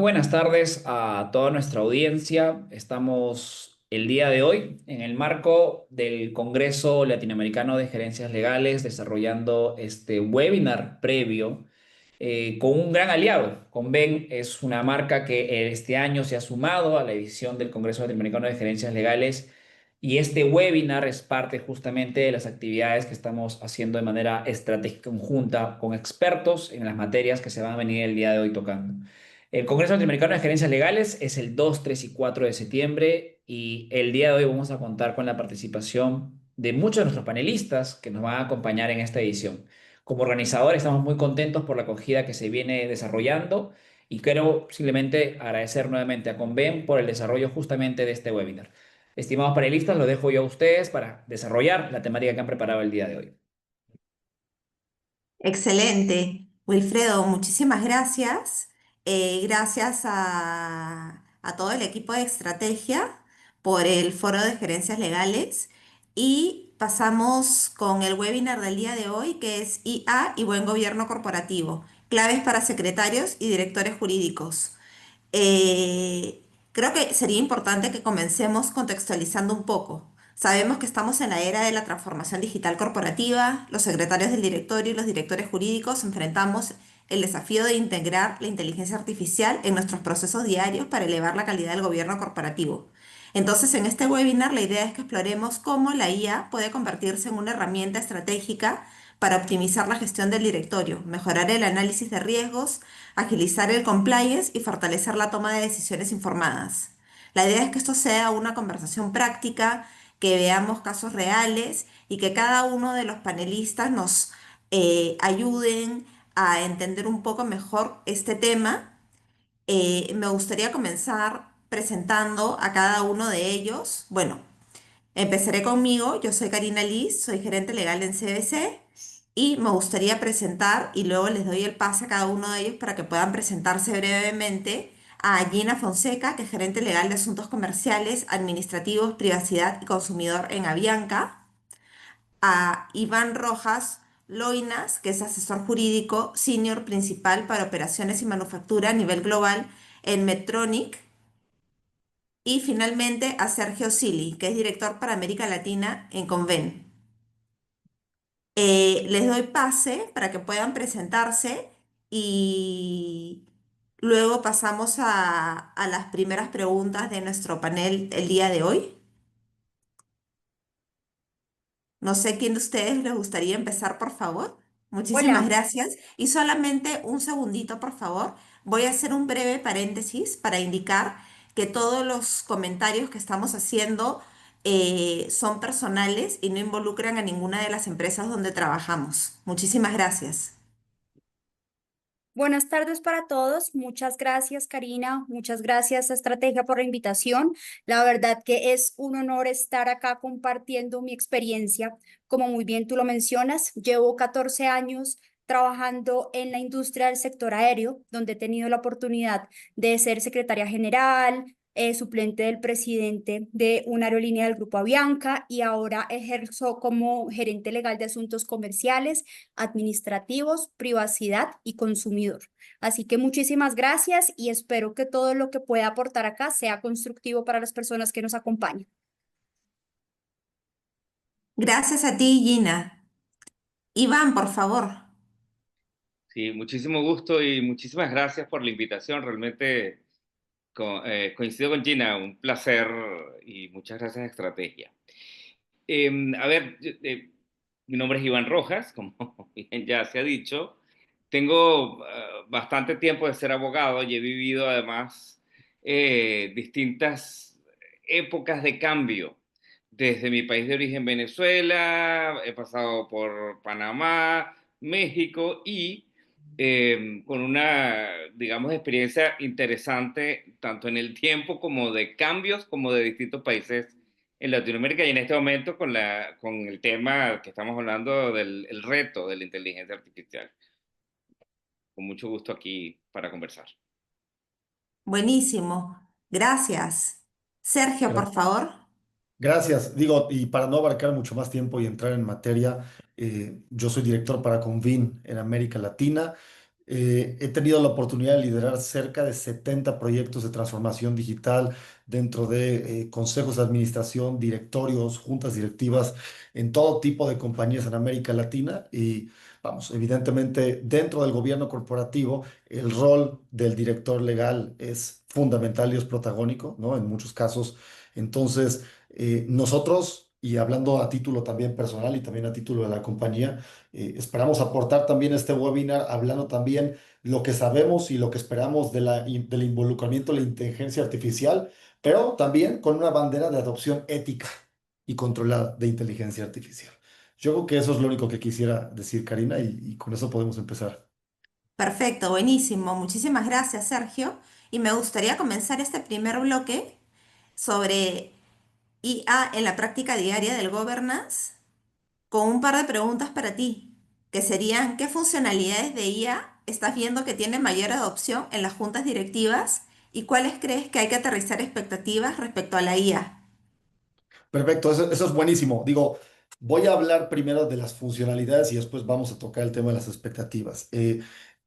Buenas tardes a toda nuestra audiencia. Estamos el día de hoy en el marco del Congreso Latinoamericano de Gerencias Legales desarrollando este webinar previo con un gran aliado. Conven es una marca que este año se ha sumado a la edición del Congreso Latinoamericano de Gerencias Legales y este webinar es parte justamente de las actividades que estamos haciendo de manera estratégica conjunta con expertos en las materias que se van a venir el día de hoy tocando. El Congreso Latinoamericano de Gerencias Legales es el 2, 3 y 4 de septiembre y el día de hoy vamos a contar con la participación de muchos de nuestros panelistas que nos van a acompañar en esta edición. Como organizadores estamos muy contentos por la acogida que se viene desarrollando y quiero simplemente agradecer nuevamente a Conven por el desarrollo justamente de este webinar. Estimados panelistas, lo dejo yo a ustedes para desarrollar la temática que han preparado el día de hoy. Excelente. Wilfredo, muchísimas gracias. Gracias a todo el equipo de estrategia por el foro de gerencias legales. Y pasamos con el webinar del día de hoy, que es IA y buen gobierno corporativo, claves para secretarios y directores jurídicos. Creo que sería importante que comencemos contextualizando un poco. Sabemos que estamos en la era de la transformación digital corporativa. Los secretarios del directorio y los directores jurídicos enfrentamos el desafío de integrar la inteligencia artificial en nuestros procesos diarios para elevar la calidad del gobierno corporativo. Entonces, en este webinar, la idea es que exploremos cómo la IA puede convertirse en una herramienta estratégica para optimizar la gestión del directorio, mejorar el análisis de riesgos, agilizar el compliance y fortalecer la toma de decisiones informadas. La idea es que esto sea una conversación práctica, que veamos casos reales y que cada uno de los panelistas nos ayuden a entender un poco mejor este tema. Me gustaría comenzar presentando a cada uno de ellos. Bueno, empezaré conmigo. Yo soy Karina Liz, soy gerente legal en CBC y me gustaría presentar y luego les doy el pase a cada uno de ellos para que puedan presentarse brevemente a Gina Fonseca, que es gerente legal de asuntos comerciales, administrativos, privacidad y consumidor en Avianca, a Iván Rojas Loinas, que es asesor jurídico senior principal para operaciones y manufactura a nivel global en Medtronic, y finalmente a Sergio Sili, que es director para América Latina en Conven. Les doy pase para que puedan presentarse y luego pasamos a las primeras preguntas de nuestro panel el día de hoy. No sé quién de ustedes les gustaría empezar, por favor. Muchísimas Hola, gracias. Y solamente un segundito, por favor. Voy a hacer un breve paréntesis para indicar que todos los comentarios que estamos haciendo son personales y no involucran a ninguna de las empresas donde trabajamos. Muchísimas gracias. buenas tardes para todos. Muchas gracias, Karina. Muchas gracias a Estrategia por la invitación. La verdad que es un honor estar acá compartiendo mi experiencia. Como muy bien tú lo mencionas, llevo 14 años trabajando en la industria del sector aéreo, donde he tenido la oportunidad de ser secretaria general, suplente del presidente de una aerolínea del Grupo Avianca y ahora ejerzo como gerente legal de asuntos comerciales, administrativos, privacidad y consumidor. Así que muchísimas gracias y espero que todo lo que pueda aportar acá sea constructivo para las personas que nos acompañan. Gracias a ti, Gina. Iván, por favor. Sí, muchísimo gusto y muchísimas gracias por la invitación. Realmente coincido con Gina, un placer y muchas gracias a Estrategia. A ver, mi nombre es Iván Rojas, como bien ya se ha dicho. Tengo bastante tiempo de ser abogado y he vivido además distintas épocas de cambio. Desde mi país de origen, Venezuela, he pasado por Panamá, México y con una, digamos, experiencia interesante tanto en el tiempo como de cambios, como de distintos países en Latinoamérica y en este momento con el tema que estamos hablando del el reto de la inteligencia artificial. Con mucho gusto aquí para conversar. Buenísimo. Gracias. Sergio, por favor. Gracias. Digo, y para no abarcar mucho más tiempo y entrar en materia, yo soy director para Convin en América Latina. He tenido la oportunidad de liderar cerca de 70 proyectos de transformación digital dentro de consejos de administración, directorios, juntas directivas en todo tipo de compañías en América Latina y vamos, evidentemente dentro del gobierno corporativo el rol del director legal es fundamental y es protagónico, ¿no? En muchos casos. Entonces, nosotros, y hablando a título también personal y también a título de la compañía, esperamos aportar también este webinar hablando también lo que sabemos y lo que esperamos de del involucramiento de la inteligencia artificial, pero también con una bandera de adopción ética y controlada de inteligencia artificial. Yo creo que eso es lo único que quisiera decir, Karina, y con eso podemos empezar. Perfecto, buenísimo. Muchísimas gracias, Sergio. Y me gustaría comenzar este primer bloque sobre IA en la práctica diaria del governance con un par de preguntas para ti, que serían, ¿qué funcionalidades de IA estás viendo que tienen mayor adopción en las juntas directivas y cuáles crees que hay que aterrizar expectativas respecto a la IA? Perfecto, eso es buenísimo. Digo, voy a hablar primero de las funcionalidades y después vamos a tocar el tema de las expectativas.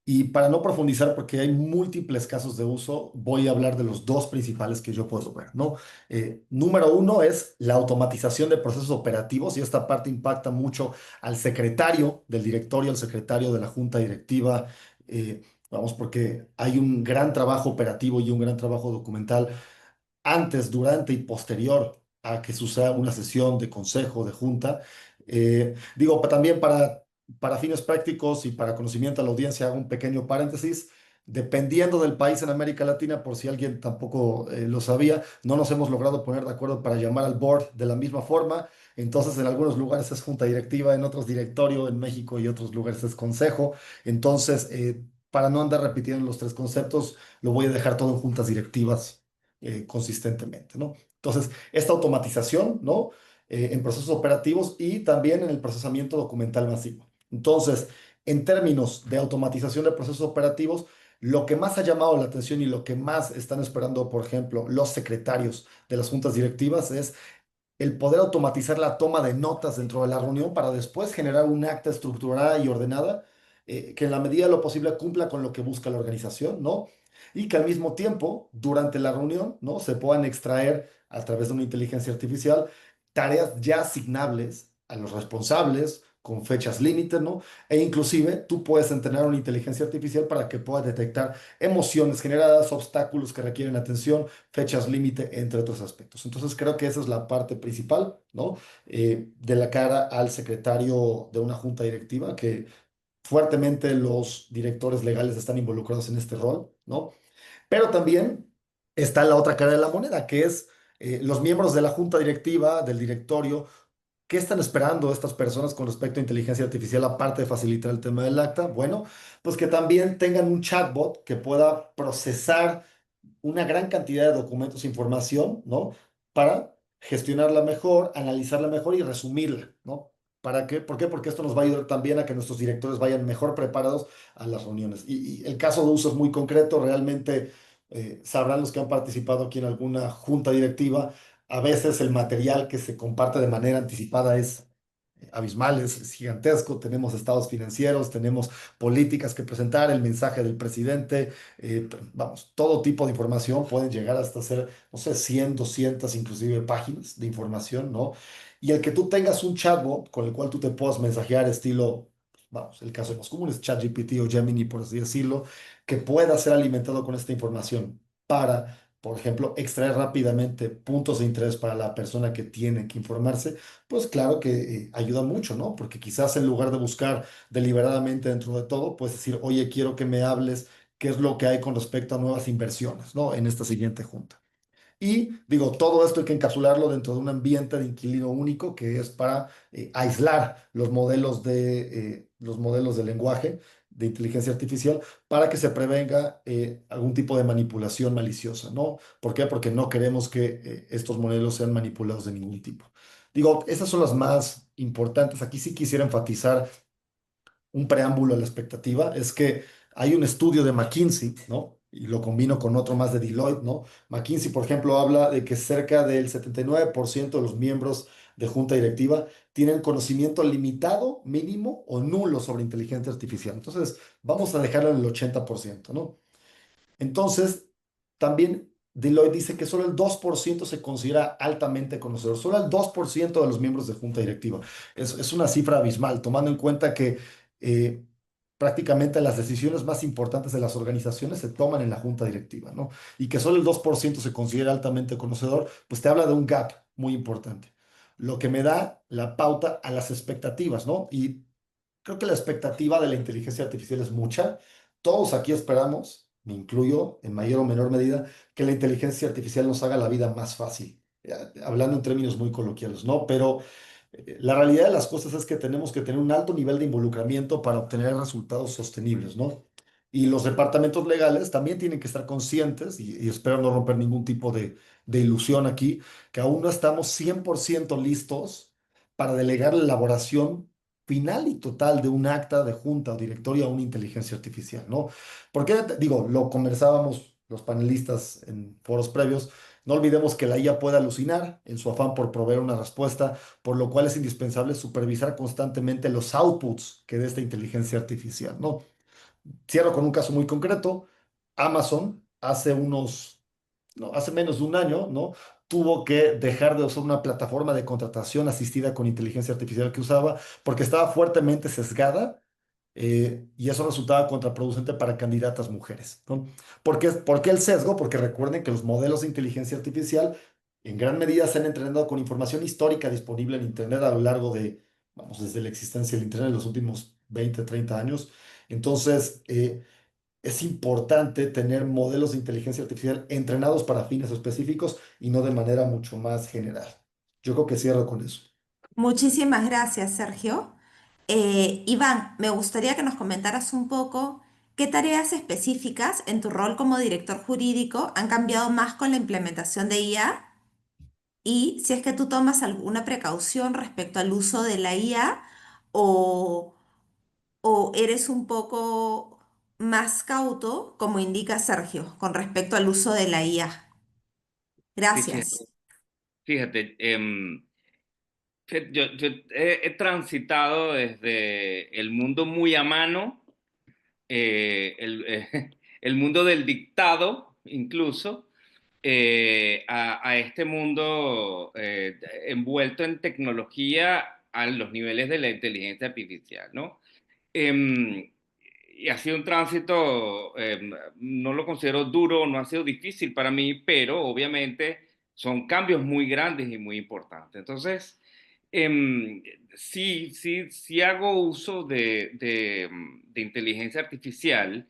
Y para no profundizar, porque hay múltiples casos de uso, voy a hablar de los dos principales que yo puedo ver, ¿no? Número uno es la automatización de procesos operativos y esta parte impacta mucho al secretario del directorio, al secretario de la junta directiva. Vamos, porque hay un gran trabajo operativo y un gran trabajo documental antes, durante y posterior a que suceda una sesión de consejo, de junta. Digo, también para fines prácticos y para conocimiento a la audiencia, hago un pequeño paréntesis. Dependiendo del país en América Latina, por si alguien tampoco lo sabía, no nos hemos logrado poner de acuerdo para llamar al board de la misma forma. Entonces, en algunos lugares es junta directiva, en otros directorio, en México y otros lugares es consejo. Entonces, para no andar repitiendo los tres conceptos, lo voy a dejar todo en juntas directivas consistentemente, ¿no? Entonces, esta automatización, ¿no? En procesos operativos y también en el procesamiento documental masivo. Entonces, en términos de automatización de procesos operativos, lo que más ha llamado la atención y lo que más están esperando, por ejemplo, los secretarios de las juntas directivas es el poder automatizar la toma de notas dentro de la reunión para después generar un acta estructurada y ordenada que en la medida de lo posible cumpla con lo que busca la organización, ¿no? Y que al mismo tiempo, durante la reunión, ¿no? Se puedan extraer a través de una inteligencia artificial tareas ya asignables a los responsables con fechas límite, ¿no? E inclusive tú puedes entrenar una inteligencia artificial para que pueda detectar emociones generadas, obstáculos que requieren atención, fechas límite, entre otros aspectos. Entonces creo que esa es la parte principal, ¿no? De la cara al secretario de una junta directiva, que fuertemente los directores legales están involucrados en este rol, ¿no? Pero también está la otra cara de la moneda, que es los miembros de la junta directiva, del directorio. ¿Qué están esperando estas personas con respecto a inteligencia artificial, aparte de facilitar el tema del acta? Bueno, pues que también tengan un chatbot que pueda procesar una gran cantidad de documentos e información, ¿no? Para gestionarla mejor, analizarla mejor y resumirla, ¿no? ¿Para qué? ¿Por qué? Porque esto nos va a ayudar también a que nuestros directores vayan mejor preparados a las reuniones. Y el caso de uso es muy concreto, realmente sabrán los que han participado aquí en alguna junta directiva, a veces el material que se comparte de manera anticipada es abismal, es gigantesco. Tenemos estados financieros, tenemos políticas que presentar, el mensaje del presidente, vamos, todo tipo de información pueden llegar hasta ser, no sé, 100, 200, inclusive páginas de información, ¿no? Y el que tú tengas un chatbot con el cual tú te puedas mensajear estilo, vamos, el caso más común es ChatGPT o Gemini, por así decirlo, que pueda ser alimentado con esta información para, por ejemplo, extraer rápidamente puntos de interés para la persona que tiene que informarse, pues claro que ayuda mucho, ¿no? Porque quizás en lugar de buscar deliberadamente dentro de todo, puedes decir, oye, quiero que me hables qué es lo que hay con respecto a nuevas inversiones, ¿no? En esta siguiente junta. Y digo, todo esto hay que encapsularlo dentro de un ambiente de inquilino único que es para aislar los modelos de lenguaje de inteligencia artificial para que se prevenga algún tipo de manipulación maliciosa, ¿no? ¿Por qué? Porque no queremos que estos modelos sean manipulados de ningún tipo. Digo, esas son las más importantes. Aquí sí quisiera enfatizar un preámbulo a la expectativa, es que hay un estudio de McKinsey, ¿no? y lo combino con otro más de Deloitte, ¿no? McKinsey, por ejemplo, habla de que cerca del 79% de los miembros de junta directiva tienen conocimiento limitado, mínimo o nulo sobre inteligencia artificial. Entonces, vamos a dejarlo en el 80%, ¿no? Entonces, también Deloitte dice que solo el 2% se considera altamente conocedor, solo el 2% de los miembros de junta directiva. Es una cifra abismal, tomando en cuenta que eh, prácticamente las decisiones más importantes de las organizaciones se toman en la junta directiva, ¿no? Y que solo el 2% se considera altamente conocedor, pues te habla de un gap muy importante. Lo que me da la pauta a las expectativas, ¿no? Y creo que la expectativa de la inteligencia artificial es mucha. Todos aquí esperamos, me incluyo en mayor o menor medida, que la inteligencia artificial nos haga la vida más fácil, hablando en términos muy coloquiales, ¿no? Pero la realidad de las cosas es que tenemos que tener un alto nivel de involucramiento para obtener resultados sostenibles, ¿no? Y los departamentos legales también tienen que estar conscientes, y espero no romper ningún tipo de ilusión aquí, que aún no estamos 100% listos para delegar la elaboración final y total de un acta de junta o directorio a una inteligencia artificial, ¿no? Porque, digo, lo conversábamos los panelistas en foros previos, no olvidemos que la IA puede alucinar en su afán por proveer una respuesta, por lo cual es indispensable supervisar constantemente los outputs que dé esta inteligencia artificial, ¿no? Cierro con un caso muy concreto. Amazon hace menos de un año, ¿no? Tuvo que dejar de usar una plataforma de contratación asistida con inteligencia artificial que usaba porque estaba fuertemente sesgada y eso resultaba contraproducente para candidatas mujeres, ¿no? ¿Por qué el sesgo? Porque recuerden que los modelos de inteligencia artificial en gran medida se han entrenado con información histórica disponible en Internet a lo largo de, vamos, desde la existencia del Internet en los últimos 20, 30 años. Entonces, es importante tener modelos de inteligencia artificial entrenados para fines específicos y no de manera mucho más general. Yo creo que cierro con eso. Muchísimas gracias, Sergio. Iván, me gustaría que nos comentaras un poco qué tareas específicas en tu rol como director jurídico han cambiado más con la implementación de IA y si es que tú tomas alguna precaución respecto al uso de la IA o, o eres un poco más cauto, como indica Sergio, con respecto al uso de la IA. Sí, fíjate, Gracias. fíjate, yo he transitado desde el mundo muy a mano, el mundo del dictado, incluso, a este mundo envuelto en tecnología a los niveles de la inteligencia artificial, ¿no? Em, y ha sido un tránsito, no lo considero duro, no ha sido difícil para mí, pero obviamente son cambios muy grandes y muy importantes. Entonces, em, sí hago uso de inteligencia artificial,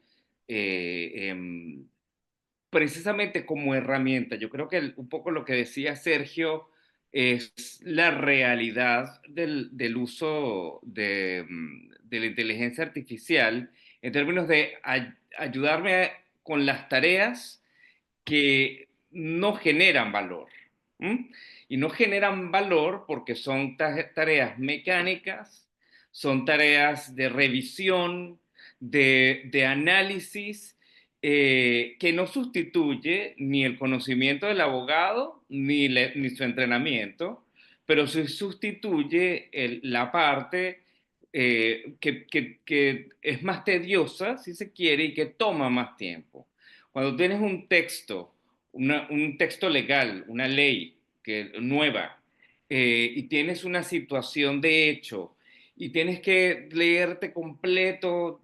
precisamente como herramienta. Yo creo que un poco lo que decía Sergio es la realidad del uso de la inteligencia artificial en términos de ayudarme con las tareas que no generan valor. ¿M? Y no generan valor porque son tareas mecánicas, son tareas de revisión, de análisis, que no sustituye ni el conocimiento del abogado ni su entrenamiento, pero sí sustituye la parte que es más tediosa, si se quiere, y que toma más tiempo. Cuando tienes un texto, un texto legal, una ley nueva, y tienes una situación de hecho, y tienes que leerte completo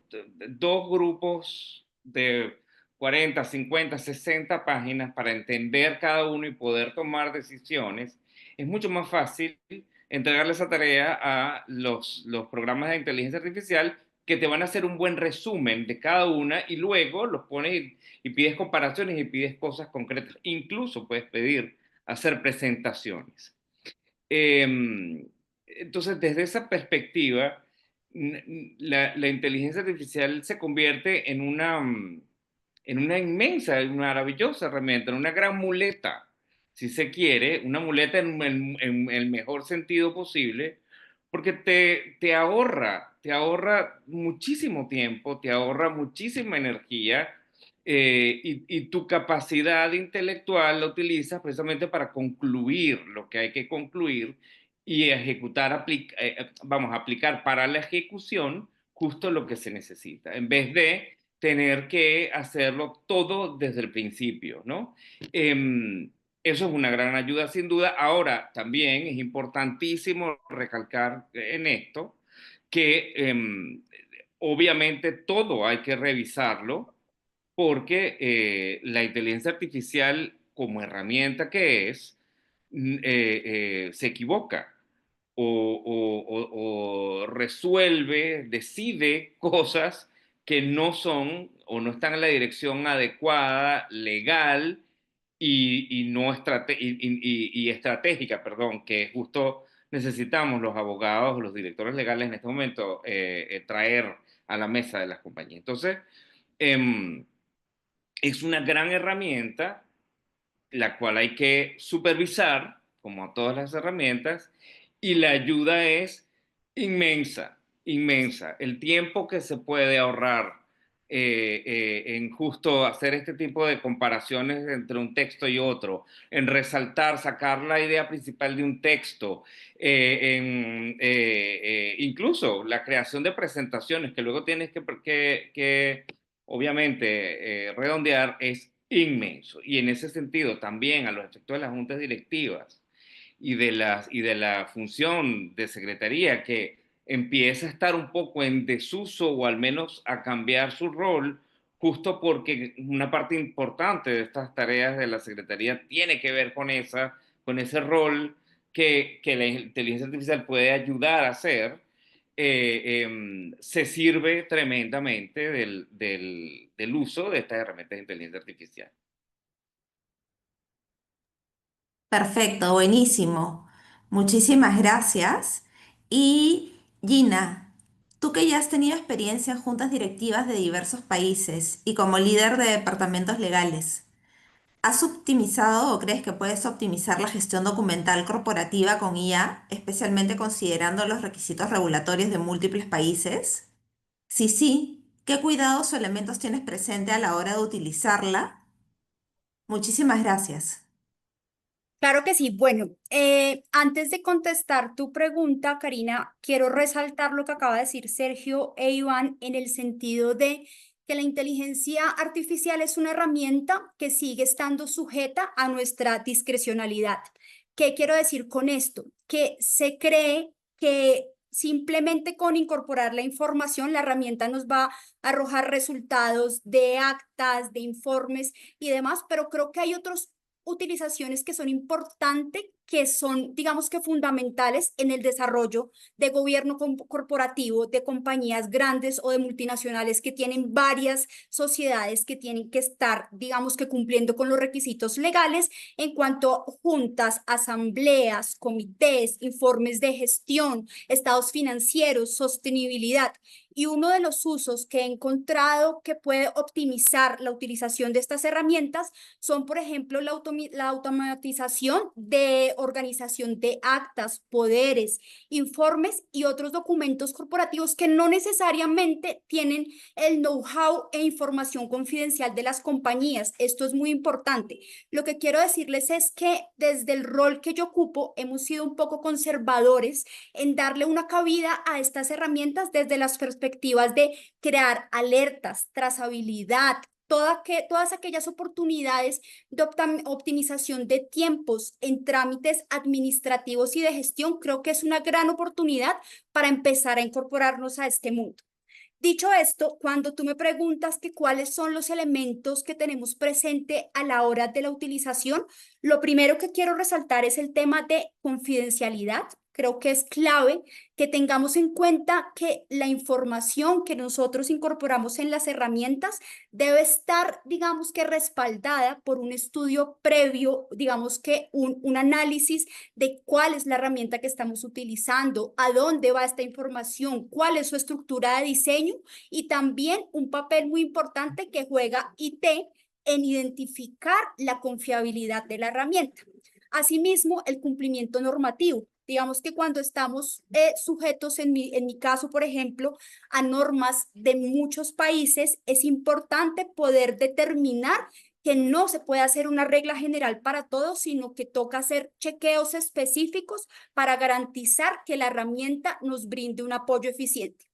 dos grupos de 40, 50, 60 páginas para entender cada uno y poder tomar decisiones, es mucho más fácil entregarle esa tarea a los programas de inteligencia artificial que te van a hacer un buen resumen de cada una y luego los pones y pides comparaciones y pides cosas concretas. Incluso puedes pedir hacer presentaciones. Entonces, desde esa perspectiva, la inteligencia artificial se convierte en una inmensa y maravillosa herramienta, en una gran muleta, si se quiere, una muleta en el mejor sentido posible, porque te ahorra muchísimo tiempo, te ahorra muchísima energía, y tu capacidad intelectual la utilizas precisamente para concluir lo que hay que concluir y ejecutar, vamos a aplicar para la ejecución justo lo que se necesita, en vez de tener que hacerlo todo desde el principio, ¿no? Eso es una gran ayuda, sin duda. Ahora, también es importantísimo recalcar en esto que obviamente todo hay que revisarlo porque la inteligencia artificial como herramienta que es, se equivoca o resuelve, decide cosas que no son o no están en la dirección adecuada, legal no y estratégica, perdón, que justo necesitamos los abogados, los directores legales en este momento traer a la mesa de las compañías. Entonces, es una gran herramienta la cual hay que supervisar, como a todas las herramientas, y la ayuda es inmensa, inmensa. El tiempo que se puede ahorrar en justo hacer este tipo de comparaciones entre un texto y otro, en resaltar, sacar la idea principal de un texto, incluso la creación de presentaciones que luego tienes que obviamente, redondear es inmenso. Y en ese sentido, también a los efectos de las juntas directivas y de la función de secretaría que empieza a estar un poco en desuso o al menos a cambiar su rol, justo porque una parte importante de estas tareas de la secretaría tiene que ver con ese rol que la inteligencia artificial puede ayudar a hacer, se sirve tremendamente del uso de estas herramientas de inteligencia artificial. Perfecto, buenísimo. Muchísimas gracias. Y Gina, tú que ya has tenido experiencia en juntas directivas de diversos países y como líder de departamentos legales, ¿has optimizado o crees que puedes optimizar la gestión documental corporativa con IA, especialmente considerando los requisitos regulatorios de múltiples países? Si sí, ¿qué cuidados o elementos tienes presente a la hora de utilizarla? Muchísimas gracias. Claro que sí. Bueno, antes de contestar tu pregunta, Karina, quiero resaltar lo que acaba de decir Sergio e Iván en el sentido de que la inteligencia artificial es una herramienta que sigue estando sujeta a nuestra discrecionalidad. ¿Qué quiero decir con esto? Que se cree que simplemente con incorporar la información, la herramienta nos va a arrojar resultados de actas, de informes y demás, pero creo que hay otros utilizaciones que son importantes, que son, digamos que fundamentales en el desarrollo de gobierno corporativo, de compañías grandes o de multinacionales que tienen varias sociedades que tienen que estar, digamos que cumpliendo con los requisitos legales en cuanto a juntas, asambleas, comités, informes de gestión, estados financieros, sostenibilidad. Y uno de los usos que he encontrado que puede optimizar la utilización de estas herramientas son, por ejemplo, la automatización de organización de actas, poderes, informes y otros documentos corporativos que no necesariamente tienen el know-how e información confidencial de las compañías. Esto es muy importante. Lo que quiero decirles es que desde el rol que yo ocupo hemos sido un poco conservadores en darle una cabida a estas herramientas desde las perspectivas de crear alertas, trazabilidad, todas aquellas oportunidades de optimización de tiempos en trámites administrativos y de gestión, creo que es una gran oportunidad para empezar a incorporarnos a este mundo. Dicho esto, cuando tú me preguntas que cuáles son los elementos que tenemos presente a la hora de la utilización, lo primero que quiero resaltar es el tema de confidencialidad. Creo que es clave que tengamos en cuenta que la información que nosotros incorporamos en las herramientas debe estar, digamos que respaldada por un estudio previo, digamos que un análisis de cuál es la herramienta que estamos utilizando, a dónde va esta información, cuál es su estructura de diseño y también un papel muy importante que juega IT en identificar la confiabilidad de la herramienta. Asimismo, el cumplimiento normativo. Digamos que cuando estamos sujetos, en mi caso, por ejemplo, a normas de muchos países, es importante poder determinar que no se puede hacer una regla general para todos, sino que toca hacer chequeos específicos para garantizar que la herramienta nos brinde un apoyo eficiente.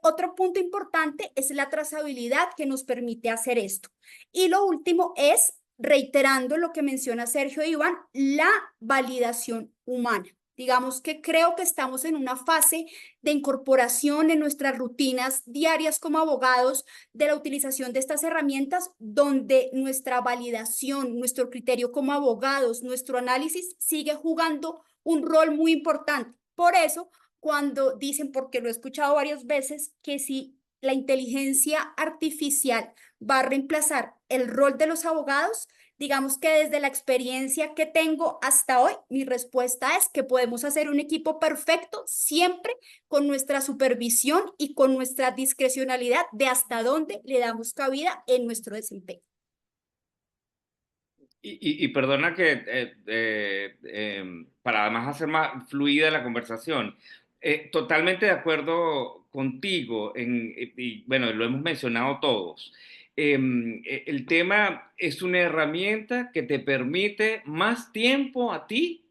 Otro punto importante es la trazabilidad que nos permite hacer esto. Y lo último es, reiterando lo que menciona Sergio e Iván, la validación humana. Digamos que creo que estamos en una fase de incorporación en nuestras rutinas diarias como abogados de la utilización de estas herramientas, donde nuestra validación, nuestro criterio como abogados, nuestro análisis sigue jugando un rol muy importante. Por eso, cuando dicen, porque lo he escuchado varias veces, que si la inteligencia artificial va a reemplazar el rol de los abogados, digamos que desde la experiencia que tengo hasta hoy, mi respuesta es que podemos hacer un equipo perfecto siempre con nuestra supervisión y con nuestra discrecionalidad de hasta dónde le damos cabida en nuestro desempeño. Y perdona que, para además hacer más fluida la conversación, totalmente de acuerdo contigo, y bueno, lo hemos mencionado todos. El tema es una herramienta que te permite más tiempo a ti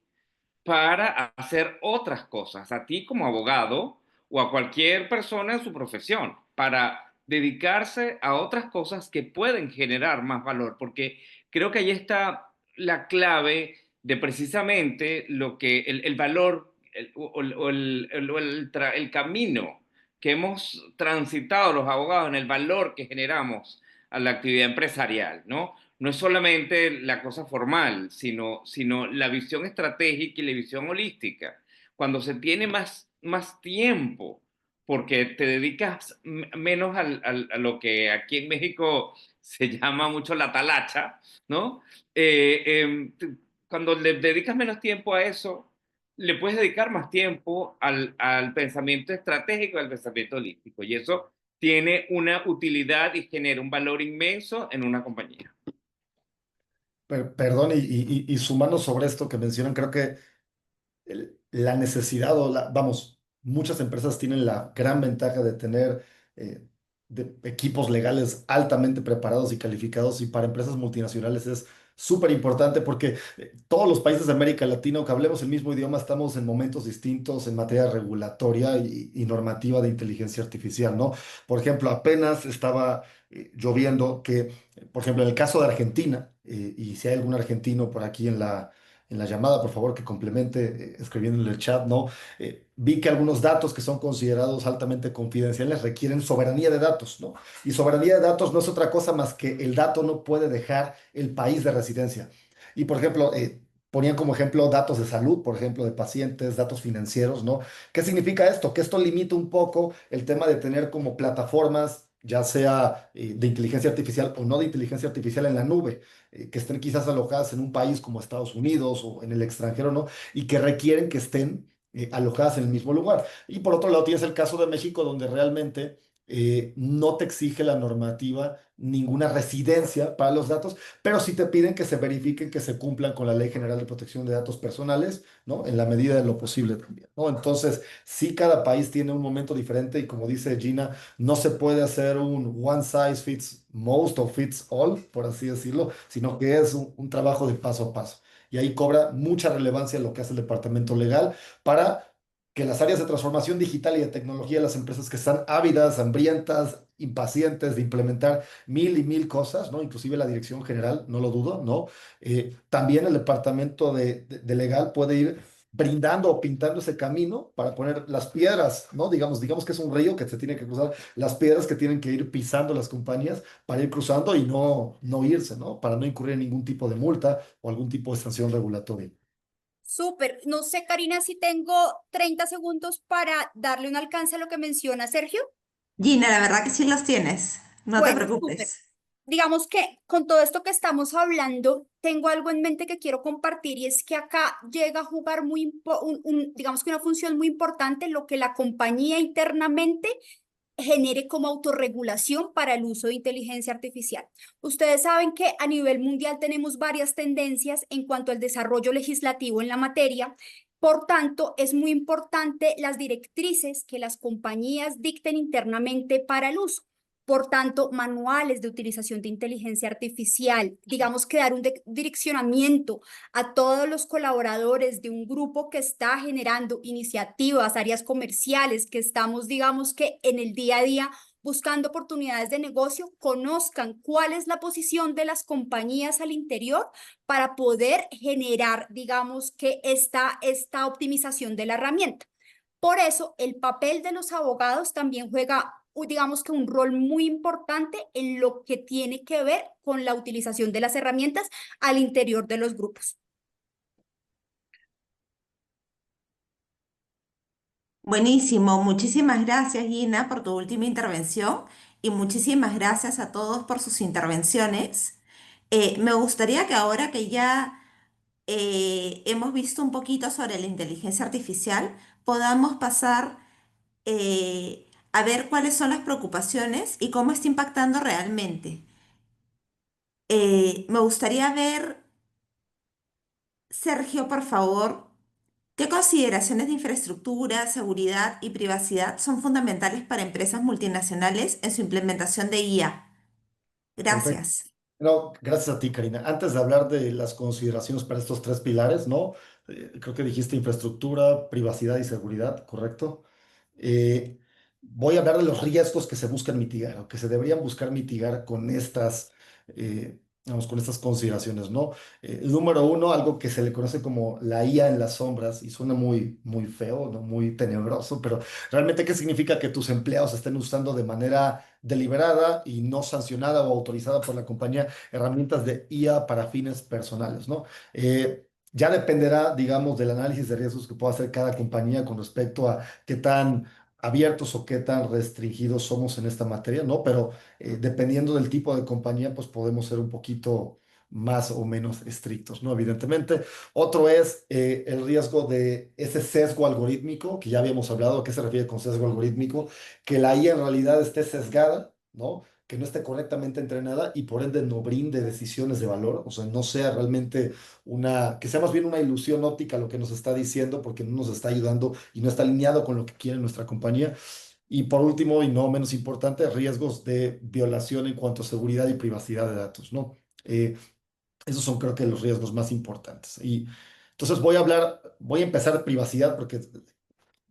para hacer otras cosas, a ti como abogado o a cualquier persona en su profesión, para dedicarse a otras cosas que pueden generar más valor, porque creo que ahí está la clave de precisamente lo que el valor el camino que hemos transitado los abogados en el valor que generamos a la actividad empresarial, ¿no? No es solamente la cosa formal, sino la visión estratégica y la visión holística. Cuando se tiene más tiempo, porque te dedicas menos a lo que aquí en México se llama mucho la talacha, ¿no? Cuando le dedicas menos tiempo a eso, le puedes dedicar más tiempo al pensamiento estratégico, al pensamiento holístico. Y eso tiene una utilidad y genera un valor inmenso en una compañía. Perdón, y sumando sobre esto que mencionan, creo que la necesidad vamos, muchas empresas tienen la gran ventaja de tener eh, equipos legales altamente preparados y calificados y para empresas multinacionales es súper importante porque todos los países de América Latina, aunque hablemos el mismo idioma, estamos en momentos distintos en materia regulatoria y normativa de inteligencia artificial, ¿no? Por ejemplo, apenas estaba lloviendo que, por ejemplo, en el caso de Argentina, y si hay algún argentino por aquí en la llamada, por favor, que complemente escribiendo en el chat, ¿no? Vi que algunos datos que son considerados altamente confidenciales requieren soberanía de datos, ¿no? Y soberanía de datos no es otra cosa más que el dato no puede dejar el país de residencia. Y, por ejemplo, ponían como ejemplo datos de salud, por ejemplo, de pacientes, datos financieros, ¿no? ¿Qué significa esto? Que esto limita un poco el tema de tener como plataformas, ya sea de inteligencia artificial o no de inteligencia artificial en la nube, que estén quizás alojadas en un país como Estados Unidos o en el extranjero, ¿no? Y que requieren que estén alojadas en el mismo lugar. Y por otro lado tienes el caso de México, donde realmente no te exige la normativa ninguna residencia para los datos, pero sí te piden que se verifiquen que se cumplan con la Ley General de Protección de Datos Personales, ¿no? En la medida de lo posible también, ¿no? Entonces, sí, cada país tiene un momento diferente y como dice Gina, no se puede hacer un one size fits most o fits all, por así decirlo, sino que es un trabajo de paso a paso. Y ahí cobra mucha relevancia lo que hace el departamento legal para que las áreas de transformación digital y de tecnología de las empresas que están ávidas, hambrientas, impacientes de implementar mil y mil cosas, ¿no? Inclusive la dirección general, no lo dudo, ¿no? También el departamento de legal puede ir brindando o pintando ese camino para poner las piedras, ¿no? Digamos que es un río que se tiene que cruzar, las piedras que tienen que ir pisando las compañías para ir cruzando y no irse, ¿no? Para no incurrir en ningún tipo de multa o algún tipo de sanción regulatoria. Súper. No sé, Karina, si tengo 30 segundos para darle un alcance a lo que menciona Sergio. Gina, la verdad que sí los tienes. No te Bueno, súper. preocupes. Digamos que con todo esto que estamos hablando, tengo algo en mente que quiero compartir y es que acá llega a jugar digamos que una función muy importante lo que la compañía internamente genere como autorregulación para el uso de inteligencia artificial. Ustedes saben que a nivel mundial tenemos varias tendencias en cuanto al desarrollo legislativo en la materia. Por tanto, es muy importante las directrices que las compañías dicten internamente para el uso. Por tanto, manuales de utilización de inteligencia artificial, digamos que dar un direccionamiento a todos los colaboradores de un grupo que está generando iniciativas, áreas comerciales, que estamos, digamos que en el día a día buscando oportunidades de negocio, conozcan cuál es la posición de las compañías al interior para poder generar, digamos que esta optimización de la herramienta. Por eso, el papel de los abogados también juega, digamos que un rol muy importante en lo que tiene que ver con la utilización de las herramientas al interior de los grupos. Buenísimo, muchísimas gracias Gina por tu última intervención y muchísimas gracias a todos por sus intervenciones. Me gustaría que ahora que ya hemos visto un poquito sobre la inteligencia artificial, podamos pasar a ver cuáles son las preocupaciones y cómo está impactando realmente. Me gustaría ver, Sergio, por favor, ¿qué consideraciones de infraestructura, seguridad y privacidad son fundamentales para empresas multinacionales en su implementación de IA? Perfecto. Gracias. No, gracias a ti, Karina. Antes de hablar de las consideraciones para estos tres pilares, ¿no? Creo que dijiste infraestructura, privacidad y seguridad, ¿correcto? Eh, Voy a hablar de los riesgos que se buscan mitigar o que se deberían buscar mitigar con con estas consideraciones, ¿no? El número uno, algo que se le conoce como la IA en las sombras y suena muy, muy feo, ¿no? Muy tenebroso, pero realmente, ¿qué significa que tus empleados estén usando de manera deliberada y no sancionada o autorizada por la compañía herramientas de IA para fines personales, ¿no? Ya dependerá, digamos, del análisis de riesgos que pueda hacer cada compañía con respecto a qué tan abiertos o qué tan restringidos somos en esta materia, ¿no? Pero dependiendo del tipo de compañía, pues podemos ser un poquito más o menos estrictos, ¿no? Evidentemente. Otro es el riesgo de ese sesgo algorítmico, que ya habíamos hablado. ¿A qué se refiere con sesgo algorítmico? Que la IA en realidad esté sesgada, ¿no? Que no esté correctamente entrenada y por ende no brinde decisiones de valor, o sea, no sea realmente que sea más bien una ilusión óptica lo que nos está diciendo porque no nos está ayudando y no está alineado con lo que quiere nuestra compañía. Y por último, y no menos importante, riesgos de violación en cuanto a seguridad y privacidad de datos, ¿no? Esos son creo que los riesgos más importantes. Y entonces voy a empezar de privacidad porque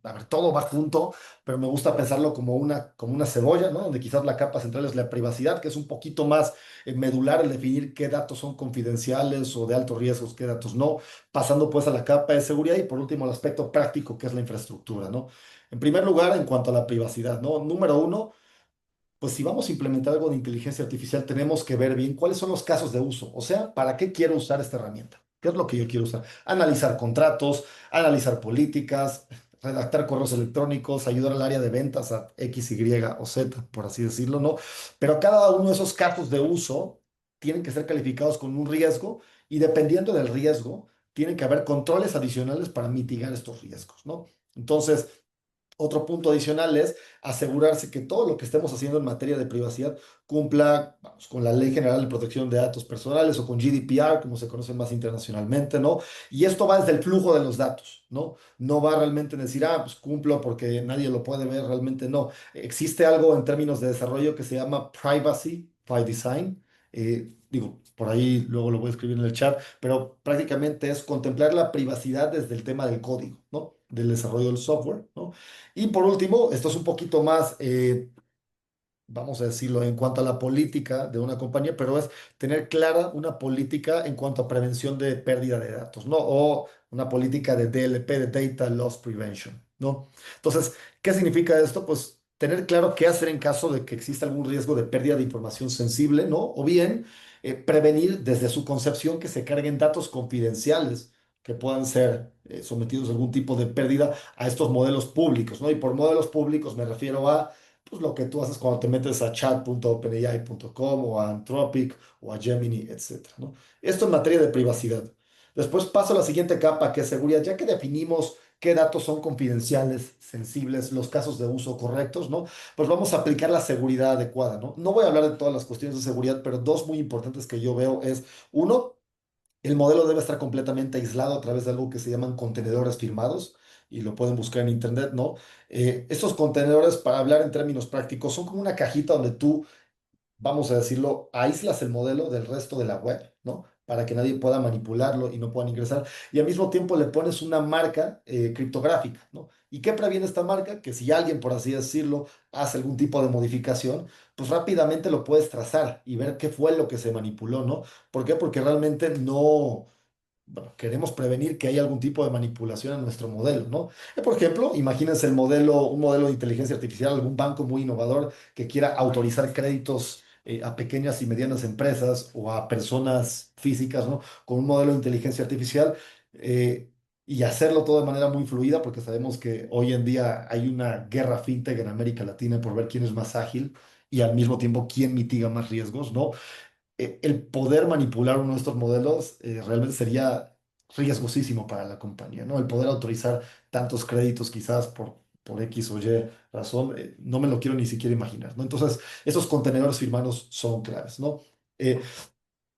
a ver, todo va junto, pero me gusta pensarlo como una cebolla, ¿no? Donde quizás la capa central es la privacidad, que es un poquito más medular el definir qué datos son confidenciales o de altos riesgos, qué datos no, pasando pues a la capa de seguridad y por último el aspecto práctico, que es la infraestructura, ¿no? En primer lugar, en cuanto a la privacidad, ¿no? Número uno, pues si vamos a implementar algo de inteligencia artificial, tenemos que ver bien cuáles son los casos de uso. O sea, ¿para qué quiero usar esta herramienta? ¿Qué es lo que yo quiero usar? Analizar contratos, analizar políticas, redactar correos electrónicos, ayudar al área de ventas a X, Y o Z, por así decirlo, ¿no? Pero cada uno de esos casos de uso tienen que ser calificados con un riesgo y dependiendo del riesgo, tienen que haber controles adicionales para mitigar estos riesgos, ¿no? Entonces, otro punto adicional es asegurarse que todo lo que estemos haciendo en materia de privacidad cumpla, vamos, con la Ley General de Protección de Datos Personales o con GDPR, como se conoce más internacionalmente, ¿no? Y esto va desde el flujo de los datos, ¿no? No va realmente en decir, pues cumplo porque nadie lo puede ver, realmente no. Existe algo en términos de desarrollo que se llama Privacy by Design. Digo, por ahí luego lo voy a escribir en el chat, pero prácticamente es contemplar la privacidad desde el tema del código, ¿no? Del desarrollo del software, ¿no? Y por último, esto es un poquito más, vamos a decirlo, en cuanto a la política de una compañía, pero es tener clara una política en cuanto a prevención de pérdida de datos, ¿no? O una política de DLP, de Data Loss Prevention, ¿no? Entonces, ¿qué significa esto? Pues tener claro qué hacer en caso de que exista algún riesgo de pérdida de información sensible, ¿no? O bien prevenir desde su concepción que se carguen datos confidenciales que puedan ser sometidos a algún tipo de pérdida a estos modelos públicos, ¿no? Y por modelos públicos me refiero a pues, lo que tú haces cuando te metes a chat.openai.com o a Anthropic o a Gemini, etcétera, ¿no? Esto en materia de privacidad. Después paso a la siguiente capa, que es seguridad. Ya que definimos qué datos son confidenciales, sensibles, los casos de uso correctos, ¿no? Pues vamos a aplicar la seguridad adecuada, ¿no? No voy a hablar de todas las cuestiones de seguridad, pero dos muy importantes que yo veo es, uno, El modelo debe estar completamente aislado a través de algo que se llaman contenedores firmados y lo pueden buscar en internet, ¿no? Estos contenedores, para hablar en términos prácticos, son como una cajita donde tú, vamos a decirlo, aíslas el modelo del resto de la web, ¿no? Para que nadie pueda manipularlo y no puedan ingresar. Y al mismo tiempo le pones una marca criptográfica, ¿no? ¿Y qué previene esta marca? Que si alguien, por así decirlo, hace algún tipo de modificación, pues rápidamente lo puedes trazar y ver qué fue lo que se manipuló, ¿no? ¿Por qué? Porque realmente no, bueno, queremos prevenir que haya algún tipo de manipulación en nuestro modelo, ¿no? Por ejemplo, imagínense un modelo de inteligencia artificial, algún banco muy innovador que quiera autorizar créditos a pequeñas y medianas empresas o a personas físicas, ¿no? Con un modelo de inteligencia artificial eh, y hacerlo todo de manera muy fluida, porque sabemos que hoy en día hay una guerra fintech en América Latina por ver quién es más ágil y al mismo tiempo quién mitiga más riesgos, ¿no? El poder manipular uno de estos modelos realmente sería riesgosísimo para la compañía, ¿no? El poder autorizar tantos créditos quizás por X o Y razón, no me lo quiero ni siquiera imaginar, ¿no? Entonces, esos contenedores firmados son claves, ¿no? Eh,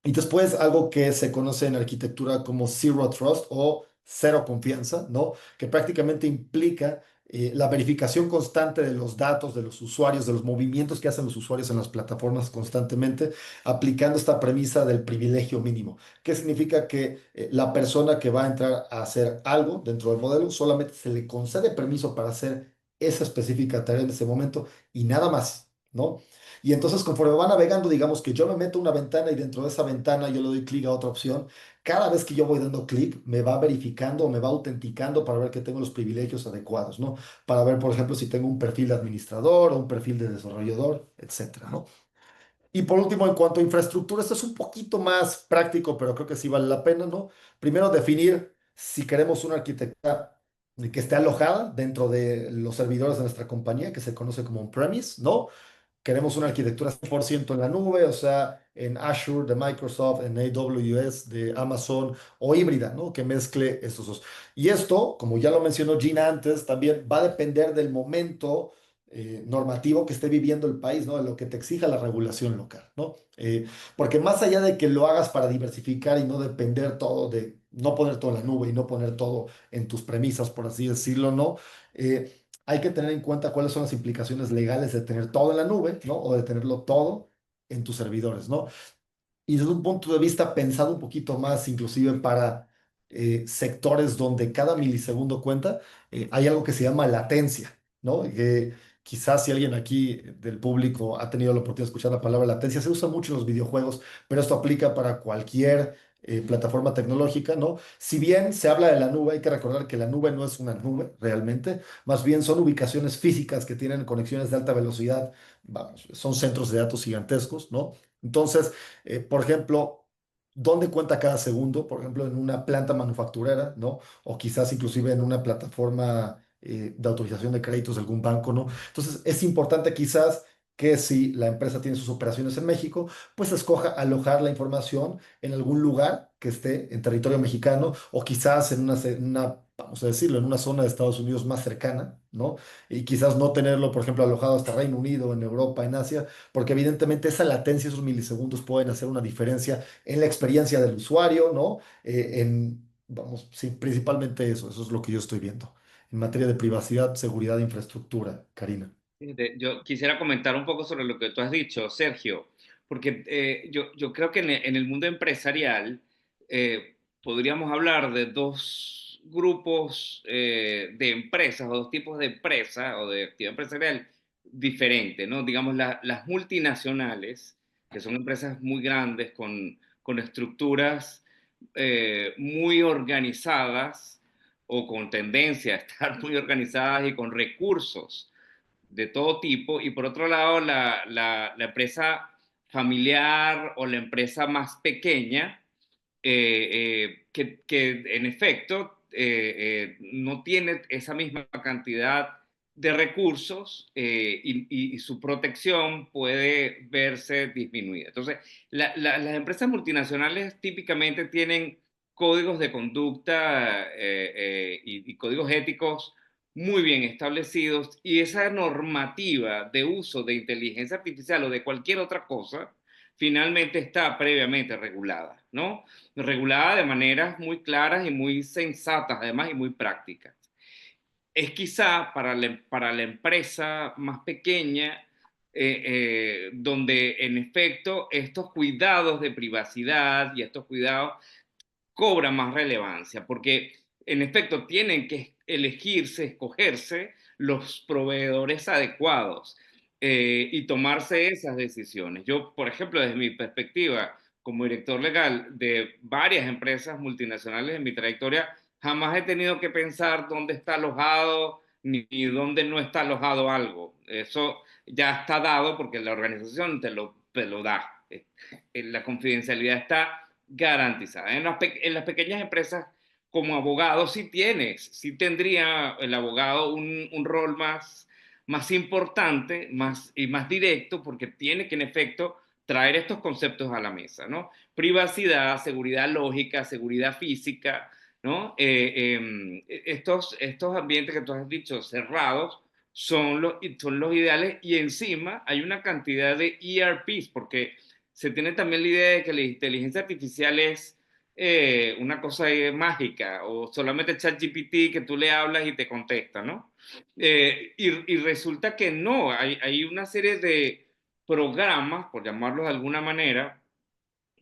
y después algo que se conoce en arquitectura como Zero Trust o cero confianza, ¿no? Que prácticamente implica la verificación constante de los datos de los usuarios, de los movimientos que hacen los usuarios en las plataformas constantemente, aplicando esta premisa del privilegio mínimo. ¿Qué significa? Que la persona que va a entrar a hacer algo dentro del modelo solamente se le concede permiso para hacer esa específica tarea en ese momento y nada más, ¿no? Y entonces conforme va navegando, digamos que yo me meto a una ventana y dentro de esa ventana yo le doy clic a otra opción. Cada vez que yo voy dando clic, me va verificando o me va autenticando para ver que tengo los privilegios adecuados, ¿no? Para ver, por ejemplo, si tengo un perfil de administrador o un perfil de desarrollador, etcétera, ¿no? Y por último, en cuanto a infraestructura, esto es un poquito más práctico, pero creo que sí vale la pena, ¿no? Primero, definir si queremos una arquitectura que esté alojada dentro de los servidores de nuestra compañía, que se conoce como on-premise, ¿no? Queremos una arquitectura 100% en la nube, o sea, en Azure de Microsoft, en AWS de Amazon o híbrida, ¿no? Que mezcle estos dos. Y esto, como ya lo mencionó Gina antes, también va a depender del momento normativo que esté viviendo el país, ¿no? De lo que te exija la regulación local, ¿no? Porque más allá de que lo hagas para diversificar y no depender todo de, no poner todo en la nube y no poner todo en tus premisas, por así decirlo, ¿no? Hay que tener en cuenta cuáles son las implicaciones legales de tener todo en la nube, ¿no? O de tenerlo todo en tus servidores, ¿no? Y desde un punto de vista pensado un poquito más, inclusive para sectores donde cada milisegundo cuenta, hay algo que se llama latencia, ¿no? Que quizás si alguien aquí del público ha tenido la oportunidad de escuchar la palabra latencia, se usa mucho en los videojuegos, pero esto aplica para cualquier plataforma tecnológica, ¿no? Si bien se habla de la nube, hay que recordar que la nube no es una nube realmente, más bien son ubicaciones físicas que tienen conexiones de alta velocidad, vamos, son centros de datos gigantescos, ¿no? Entonces, por ejemplo, ¿dónde cuenta cada segundo? Por ejemplo, en una planta manufacturera, ¿no? O quizás inclusive en una plataforma de autorización de créditos de algún banco, ¿no? Entonces, es importante quizás que si la empresa tiene sus operaciones en México, pues escoja alojar la información en algún lugar que esté en territorio mexicano o quizás vamos a decirlo, en una zona de Estados Unidos más cercana, ¿no? Y quizás no tenerlo, por ejemplo, alojado hasta Reino Unido, en Europa, en Asia, porque evidentemente esa latencia, esos milisegundos pueden hacer una diferencia en la experiencia del usuario, ¿no? Vamos, sí, principalmente eso es lo que yo estoy viendo en materia de privacidad, seguridad e infraestructura, Karina. Yo quisiera comentar un poco sobre lo que tú has dicho, Sergio, porque yo creo que en el mundo empresarial podríamos hablar de dos grupos de empresas o dos tipos de empresas o de actividad empresarial diferentes, ¿no? Digamos, las multinacionales, que son empresas muy grandes con estructuras muy organizadas o con tendencia a estar muy organizadas y con recursos de todo tipo, y por otro lado la empresa familiar o la empresa más pequeña, que en efecto no tiene esa misma cantidad de recursos y su protección puede verse disminuida. Entonces, las empresas multinacionales típicamente tienen códigos de conducta y códigos éticos muy bien establecidos, y esa normativa de uso de inteligencia artificial o de cualquier otra cosa finalmente está previamente regulada, ¿no? Regulada de maneras muy claras y muy sensatas, además, y muy prácticas. Es quizá para la empresa más pequeña, donde en efecto estos cuidados de privacidad y estos cuidados cobra más relevancia, porque en efecto tienen que elegirse, escogerse los proveedores adecuados y tomarse esas decisiones. Yo, por ejemplo, desde mi perspectiva como director legal de varias empresas multinacionales en mi trayectoria, jamás he tenido que pensar dónde está alojado ni dónde no está alojado algo. Eso ya está dado porque la organización te lo da. La confidencialidad está garantizada. En las pequeñas empresas, como abogado, sí tendría el abogado un rol más importante y más directo, porque tiene que, en efecto, traer estos conceptos a la mesa, ¿no? Privacidad, seguridad lógica, seguridad física, ¿no? Estos ambientes que tú has dicho cerrados son los ideales, y encima hay una cantidad de ERPs, porque se tiene también la idea de que la inteligencia artificial es una cosa mágica, o solamente ChatGPT que tú le hablas y te contesta, ¿no? Y resulta que no, hay una serie de programas, por llamarlos de alguna manera,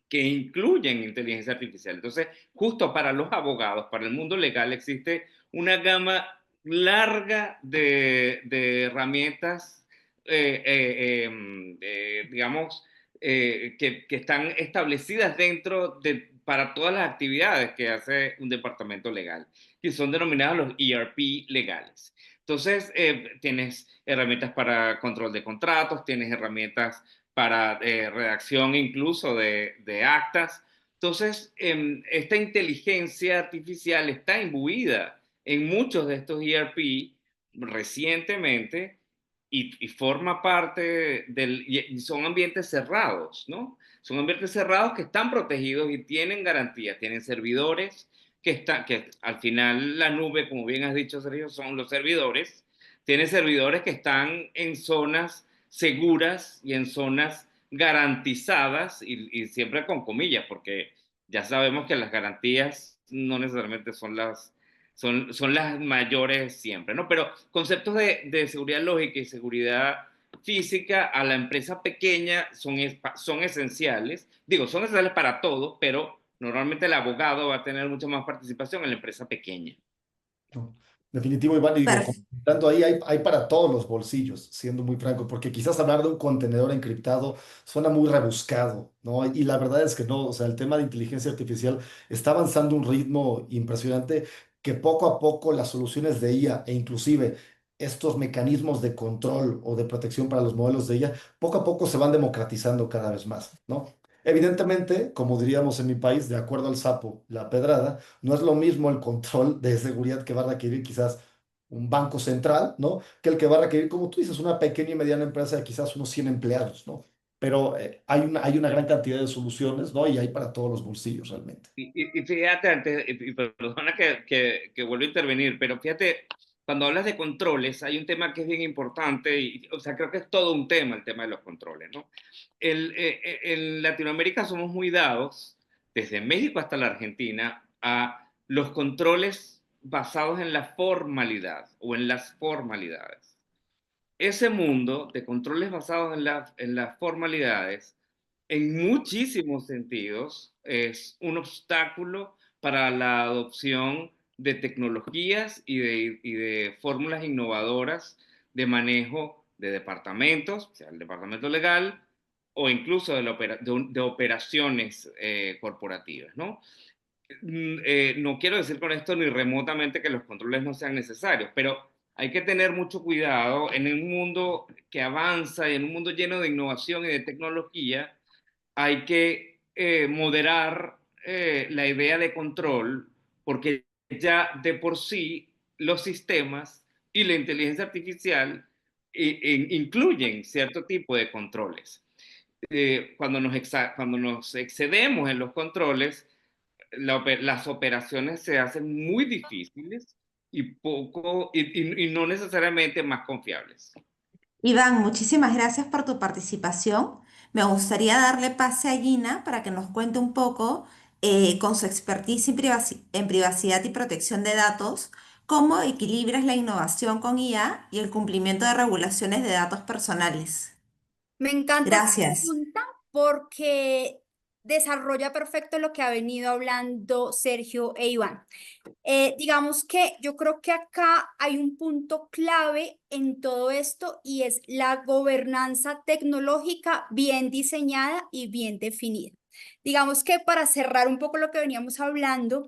que incluyen inteligencia artificial. Entonces, justo para los abogados, para el mundo legal, existe una gama larga de herramientas, digamos, que están establecidas para todas las actividades que hace un departamento legal, que son denominadas los ERP legales. Entonces, tienes herramientas para control de contratos, tienes herramientas para redacción incluso de actas. Entonces, esta inteligencia artificial está imbuida en muchos de estos ERP recientemente, y forma parte y son ambientes cerrados, ¿no? Son ambientes cerrados que están protegidos y tienen garantías, tienen servidores que al final la nube, como bien has dicho, Sergio, son los servidores. Tiene servidores que están en zonas seguras y en zonas garantizadas, y siempre con comillas, porque ya sabemos que las garantías no necesariamente son las mayores siempre, ¿no? Pero conceptos de seguridad lógica y seguridad física a la empresa pequeña son esenciales. Digo, son esenciales para todos, pero normalmente el abogado va a tener mucha más participación en la empresa pequeña. No, definitivo, Iván, y digo, Perf- comentando ahí, hay para todos los bolsillos, siendo muy franco, porque quizás hablar de un contenedor encriptado suena muy rebuscado, ¿no? Y la verdad es que no, o sea, el tema de inteligencia artificial está avanzando a un ritmo impresionante, que poco a poco las soluciones de IA e inclusive estos mecanismos de control o de protección para los modelos de IA, poco a poco se van democratizando cada vez más, ¿no? Evidentemente, como diríamos en mi país, de acuerdo al sapo, la pedrada, no es lo mismo el control de seguridad que va a requerir quizás un banco central, ¿no? Que el que va a requerir, como tú dices, una pequeña y mediana empresa de quizás unos 100 empleados, ¿no? Pero hay una gran cantidad de soluciones, ¿no? Y hay para todos los bolsillos realmente. Y fíjate, y perdona que vuelva a intervenir, pero fíjate, cuando hablas de controles, hay un tema que es bien importante, o sea, creo que es todo un tema el tema de los controles, ¿no? En Latinoamérica somos muy dados, desde México hasta la Argentina, a los controles basados en la formalidad o en las formalidades. Ese mundo de controles basados en las formalidades, en muchísimos sentidos, es un obstáculo para la adopción de tecnologías y de fórmulas innovadoras de manejo de departamentos, o sea, el departamento legal, o incluso de operaciones corporativas, ¿no? No quiero decir con esto ni remotamente que los controles no sean necesarios, pero hay que tener mucho cuidado en un mundo que avanza y en un mundo lleno de innovación y de tecnología. Hay que moderar la idea de control, porque ya de por sí los sistemas y la inteligencia artificial incluyen cierto tipo de controles. Cuando nos excedemos en los controles, las operaciones se hacen muy difíciles y no necesariamente más confiables. Iván, muchísimas gracias por tu participación. Me gustaría darle pase a Gina para que nos cuente un poco, con su expertise en privacidad y protección de datos, cómo equilibras la innovación con IA y el cumplimiento de regulaciones de datos personales. Me encanta tu Gracias. pregunta porque desarrolla perfecto lo que ha venido hablando Sergio e Iván. Digamos que yo creo que acá hay un punto clave en todo esto y es la gobernanza tecnológica bien diseñada y bien definida. Digamos que para cerrar un poco lo que veníamos hablando,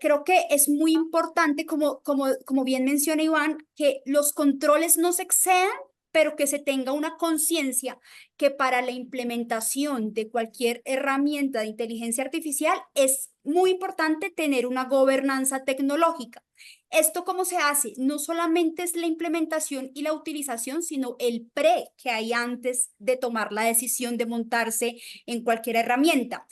creo que es muy importante, como bien menciona Iván, que los controles no se excedan, pero que se tenga una conciencia que para la implementación de cualquier herramienta de inteligencia artificial es muy importante tener una gobernanza tecnológica. ¿Esto cómo se hace? No solamente es la implementación y la utilización, sino el pre que hay antes de tomar la decisión de montarse en cualquier herramienta.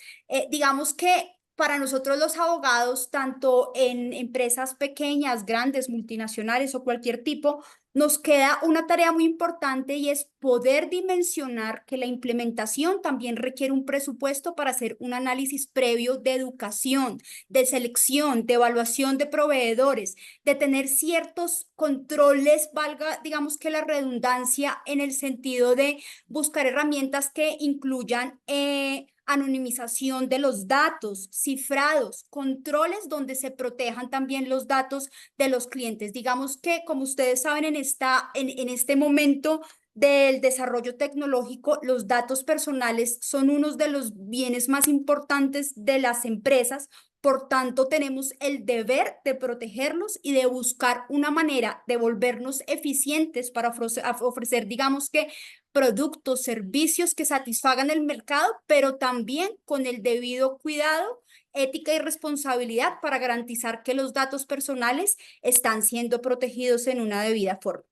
Digamos que para nosotros los abogados, tanto en empresas pequeñas, grandes, multinacionales o cualquier tipo, nos queda una tarea muy importante y es poder dimensionar que la implementación también requiere un presupuesto para hacer un análisis previo de educación, de selección, de evaluación de proveedores, de tener ciertos controles, valga, digamos que la redundancia, en el sentido de buscar herramientas que incluyan anonimización de los datos, cifrados, controles donde se protejan también los datos de los clientes. Digamos que, como ustedes saben, en este momento del desarrollo tecnológico, los datos personales son unos de los bienes más importantes de las empresas. Por tanto, tenemos el deber de protegerlos y de buscar una manera de volvernos eficientes para ofrecer, digamos que, productos, servicios que satisfagan el mercado, pero también con el debido cuidado, ética y responsabilidad para garantizar que los datos personales están siendo protegidos en una debida forma.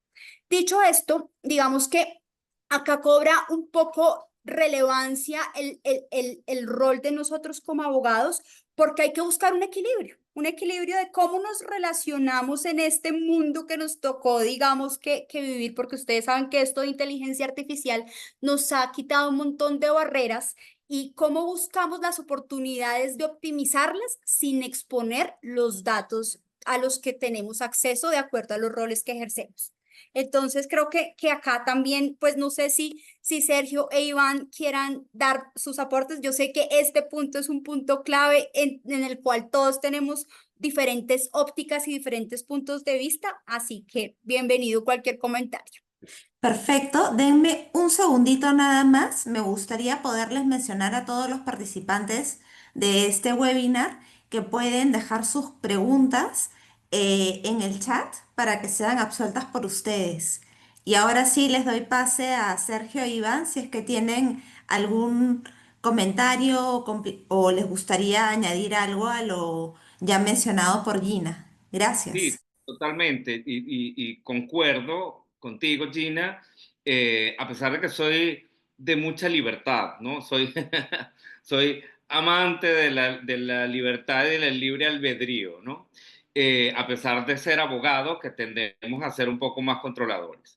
Dicho esto, digamos que acá cobra un poco relevancia el rol de nosotros como abogados, porque hay que buscar un equilibrio de cómo nos relacionamos en este mundo que nos tocó, digamos, que vivir, porque ustedes saben que esto de inteligencia artificial nos ha quitado un montón de barreras y cómo buscamos las oportunidades de optimizarlas sin exponer los datos a los que tenemos acceso de acuerdo a los roles que ejercemos. Entonces creo que acá también, pues no sé si Sergio e Iván quieran dar sus aportes. Yo sé que este punto es un punto clave en el cual todos tenemos diferentes ópticas y diferentes puntos de vista, así que bienvenido cualquier comentario. Perfecto, denme un segundito nada más. Me gustaría poderles mencionar a todos los participantes de este webinar que pueden dejar sus preguntas, en el chat para que sean absueltas por ustedes. Y ahora sí les doy pase a Sergio e Iván si es que tienen algún comentario o les gustaría añadir algo a lo ya mencionado por Gina. Sí, Gracias. totalmente. Y concuerdo contigo, Gina, a pesar de que soy de mucha libertad, ¿no? Soy amante de la libertad y del libre albedrío, ¿no? A pesar de ser abogado, que tendemos a ser un poco más controladores.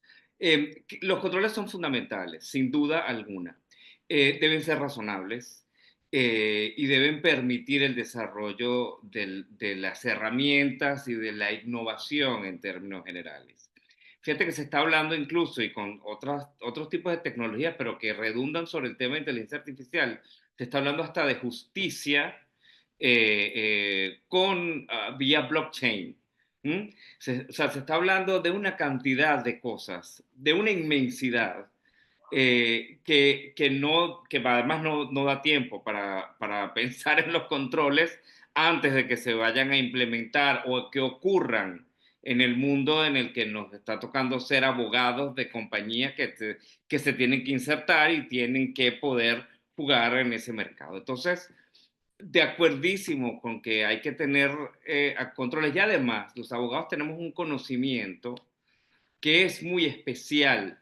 Los controles son fundamentales, sin duda alguna. Deben ser razonables, y deben permitir el desarrollo de las herramientas y de la innovación en términos generales. Fíjate que se está hablando incluso, y con otros tipos de tecnologías, pero que redundan sobre el tema de inteligencia artificial, se está hablando hasta de justicia vía blockchain. ¿Mm? O sea, se está hablando de una cantidad de cosas, de una inmensidad, que además no da tiempo para pensar en los controles antes de que se vayan a implementar o que ocurran en el mundo en el que nos está tocando ser abogados de compañías que se tienen que insertar y tienen que poder jugar en ese mercado. Entonces, de acuerdísimo con que hay que tener controles, y además los abogados tenemos un conocimiento que es muy especial,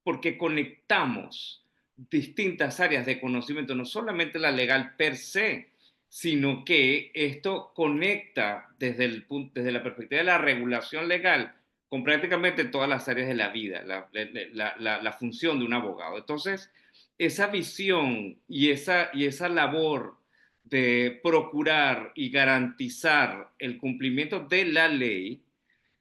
porque conectamos distintas áreas de conocimiento, no solamente la legal per se, sino que esto conecta desde la perspectiva de la regulación legal con prácticamente todas las áreas de la vida, la función de un abogado. Entonces, esa visión y esa labor de procurar y garantizar el cumplimiento de la ley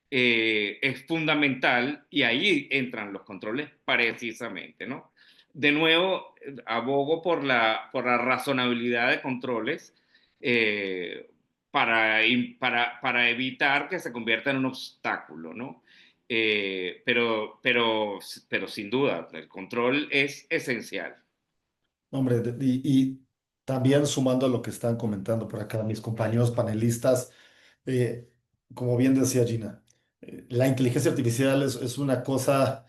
es fundamental y ahí entran los controles precisamente, ¿no? De nuevo, abogo por la razonabilidad de controles eh, para evitar que se convierta en un obstáculo, ¿no? Pero sin duda, el control es esencial. Hombre, y también sumando a lo que están comentando por acá mis compañeros panelistas, eh, como bien decía Gina, la inteligencia artificial es una cosa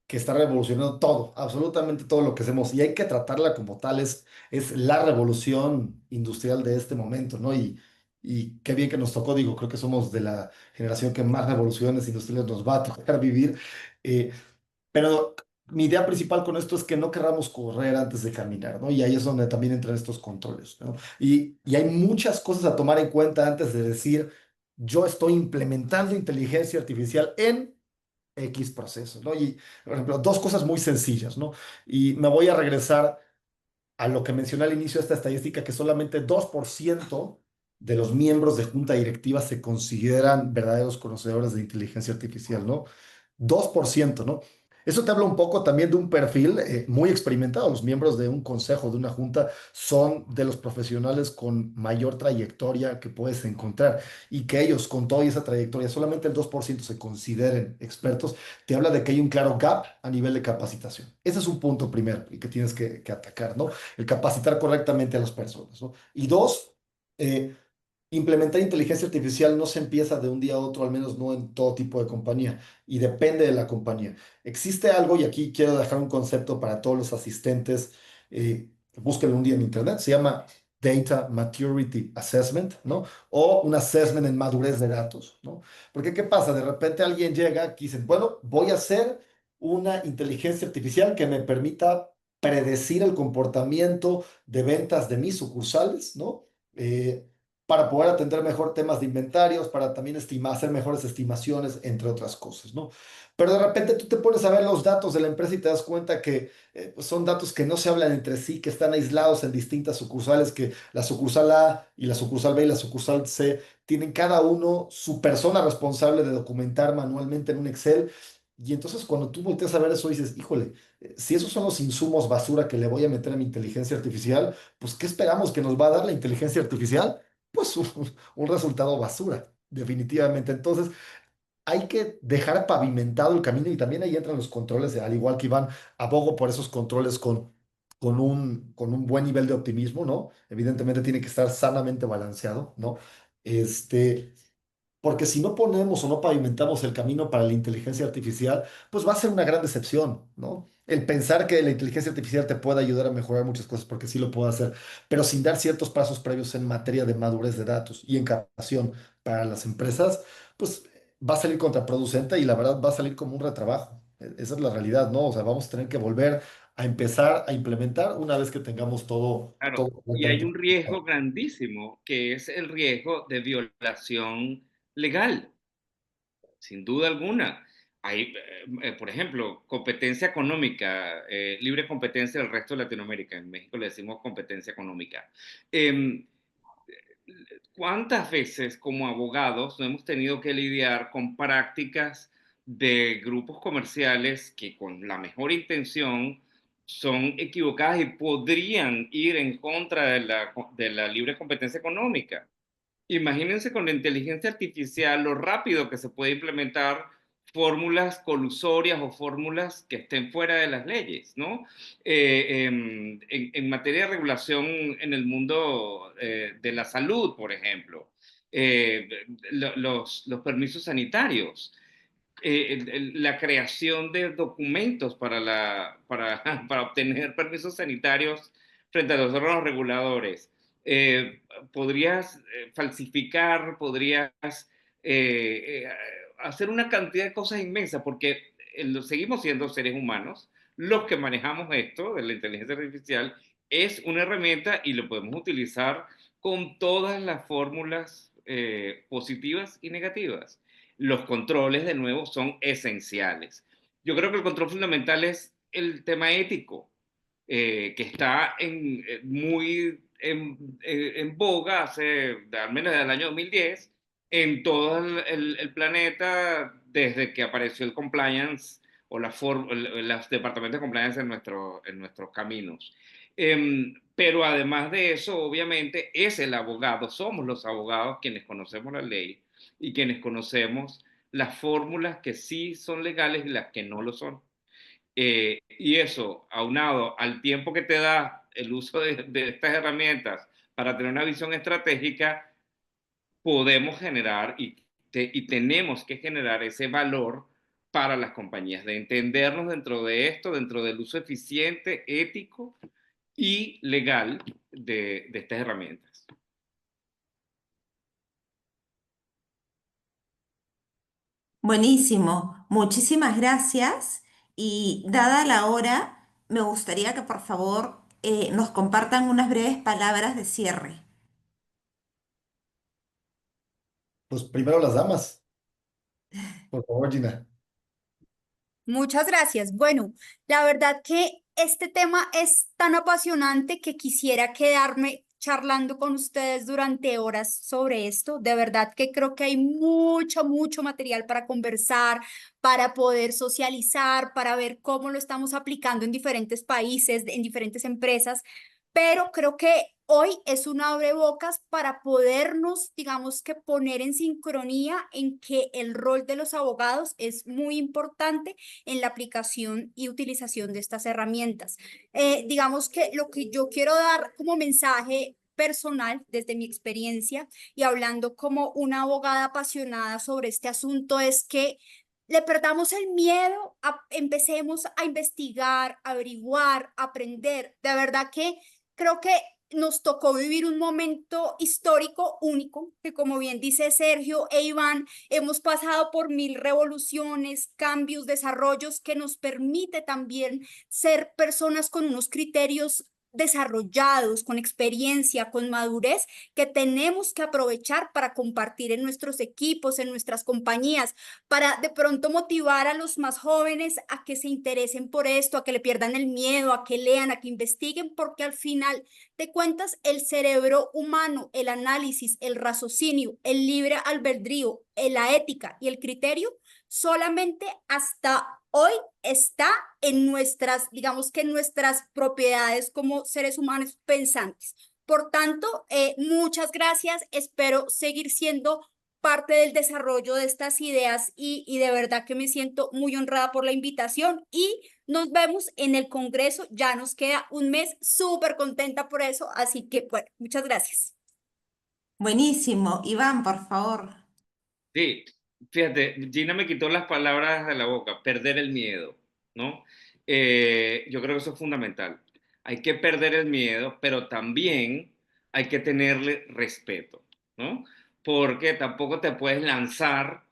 que está revolucionando todo, absolutamente todo lo que hacemos, y hay que tratarla como tal, es la revolución industrial de este momento, ¿no? Y qué bien que nos tocó, digo, creo que somos de la generación que más revoluciones industriales nos va a tocar vivir. eh, pero mi idea principal con esto es que no querramos correr antes de caminar, ¿no? Y ahí es donde también entran estos controles, ¿no? Y hay muchas cosas a tomar en cuenta antes de decir, yo estoy implementando inteligencia artificial en X procesos, ¿no? Y, por ejemplo, dos cosas muy sencillas, ¿no? Y me voy a regresar a lo que mencioné al inicio de esta estadística, que solamente 2% de los miembros de junta directiva se consideran verdaderos conocedores de inteligencia artificial, ¿no? 2%, ¿no? Eso te habla un poco también de un perfil muy experimentado. Los miembros de un consejo, de una junta, son de los profesionales con mayor trayectoria que puedes encontrar y que ellos, con toda esa trayectoria, solamente el 2% se consideren expertos, te habla de que hay un claro gap a nivel de capacitación. Ese es un punto primero y que tienes que atacar, ¿no? El capacitar correctamente a las personas, ¿no? Y dos, eh, implementar inteligencia artificial no se empieza de un día a otro, al menos no en todo tipo de compañía, y depende de la compañía. Existe algo, y aquí quiero dejar un concepto para todos los asistentes, búsquenlo un día en internet, se llama Data Maturity Assessment, ¿no? O un assessment en madurez de datos, ¿no? Porque ¿qué pasa? De repente alguien llega y dice, bueno, voy a hacer una inteligencia artificial que me permita predecir el comportamiento de ventas de mis sucursales, ¿no? Para poder atender mejor temas de inventarios, para también estimar, hacer mejores estimaciones, entre otras cosas, ¿no? Pero de repente tú te pones a ver los datos de la empresa y te das cuenta que pues son datos que no se hablan entre sí, que están aislados en distintas sucursales, que la sucursal A y la sucursal B y la sucursal C tienen cada uno su persona responsable de documentar manualmente en un Excel. Y entonces cuando tú volteas a ver eso dices, híjole, si esos son los insumos basura que le voy a meter a mi inteligencia artificial, pues ¿qué esperamos que nos va a dar la inteligencia artificial? Pues un resultado basura, definitivamente. Entonces, hay que dejar pavimentado el camino y también ahí entran los controles, al igual que Iván, abogo por esos controles con un buen nivel de optimismo, ¿no? Evidentemente tiene que estar sanamente balanceado, ¿no? Este, porque si no ponemos o no pavimentamos el camino para la inteligencia artificial, pues va a ser una gran decepción, ¿no? El pensar que la inteligencia artificial te puede ayudar a mejorar muchas cosas, porque sí lo puede hacer, pero sin dar ciertos pasos previos en materia de madurez de datos y en capacitación para las empresas, pues va a salir contraproducente y la verdad va a salir como un retrabajo. Esa es la realidad, ¿no? O sea, vamos a tener que volver a empezar a implementar una vez que tengamos todo Claro, y hay correctamente. un riesgo grandísimo, que es el riesgo de violación legal, sin duda alguna. Hay, por ejemplo, competencia económica, libre competencia del resto de Latinoamérica. En México le decimos competencia económica. Em, ¿Cuántas veces como abogados no hemos tenido que lidiar con prácticas de grupos comerciales que con la mejor intención son equivocadas y podrían ir en contra de la libre competencia económica? Imagínense con la inteligencia artificial lo rápido que se puede implementar fórmulas colusorias o fórmulas que estén fuera de las leyes, ¿no? En materia de regulación en el mundo de la salud, por ejemplo, eh, los permisos sanitarios, la creación de documentos para obtener permisos sanitarios frente a los órganos reguladores. Podrías falsificar, podrías eh, eh, hacer una cantidad de cosas inmensas, porque seguimos siendo seres humanos. Los que manejamos esto de la inteligencia artificial es una herramienta y lo podemos utilizar con todas las fórmulas positivas y negativas. los controles, de nuevo, son esenciales. Yo creo que el control fundamental es el tema ético, que está muy en boga al menos desde el año 2010 en todo el planeta desde que apareció el compliance o los departamentos de compliance en nuestros caminos. Pero además de eso, obviamente, es el abogado, somos los abogados quienes conocemos la ley y quienes conocemos las fórmulas que sí son legales y las que no lo son. Y eso, aunado al tiempo que te da el uso de estas herramientas para tener una visión estratégica, podemos generar y tenemos que generar ese valor para las compañías, de entendernos dentro de esto, dentro del uso eficiente, ético y legal de estas herramientas. Buenísimo, muchísimas gracias. Y dada la hora, me gustaría que por favor nos compartan unas breves palabras de cierre. Pues primero las damas, por favor, Gina. Muchas gracias. Bueno, la verdad que este tema es tan apasionante que quisiera quedarme charlando con ustedes durante horas sobre esto. De verdad que creo que hay mucho material para conversar, para poder socializar, para ver cómo lo estamos aplicando en diferentes países, en diferentes empresas. Pero creo que hoy es un abrebocas para podernos, digamos que poner en sincronía en que el rol de los abogados es muy importante en la aplicación y utilización de estas herramientas. Digamos que lo que yo quiero dar como mensaje personal desde mi experiencia y hablando como una abogada apasionada sobre este asunto es que le perdamos el miedo, empecemos a investigar, averiguar, aprender. De verdad que creo que nos tocó vivir un momento histórico único, que como bien dice Sergio e Iván, hemos pasado por mil revoluciones, cambios, desarrollos que nos permite también ser personas con unos criterios desarrollados, con experiencia, con madurez, que tenemos que aprovechar para compartir en nuestros equipos, en nuestras compañías, para de pronto motivar a los más jóvenes a que se interesen por esto, a que le pierdan el miedo, a que lean, a que investiguen, porque al final de cuentas el cerebro humano, el análisis, el raciocinio, el libre albedrío, la ética y el criterio solamente hasta hoy está en nuestras, digamos que en nuestras propiedades como seres humanos pensantes. Por tanto, muchas gracias. Espero seguir siendo parte del desarrollo de estas ideas y de verdad que me siento muy honrada por la invitación y nos vemos en el Congreso. Ya nos queda un mes, súper contenta por eso. Así que, bueno, muchas gracias. Buenísimo, Iván, por favor. Sí, fíjate, Gina me quitó las palabras de la boca, perder el miedo, ¿no? Yo creo que eso es fundamental. Hay que perder el miedo, pero también hay que tenerle respeto, ¿no? Porque tampoco te puedes lanzar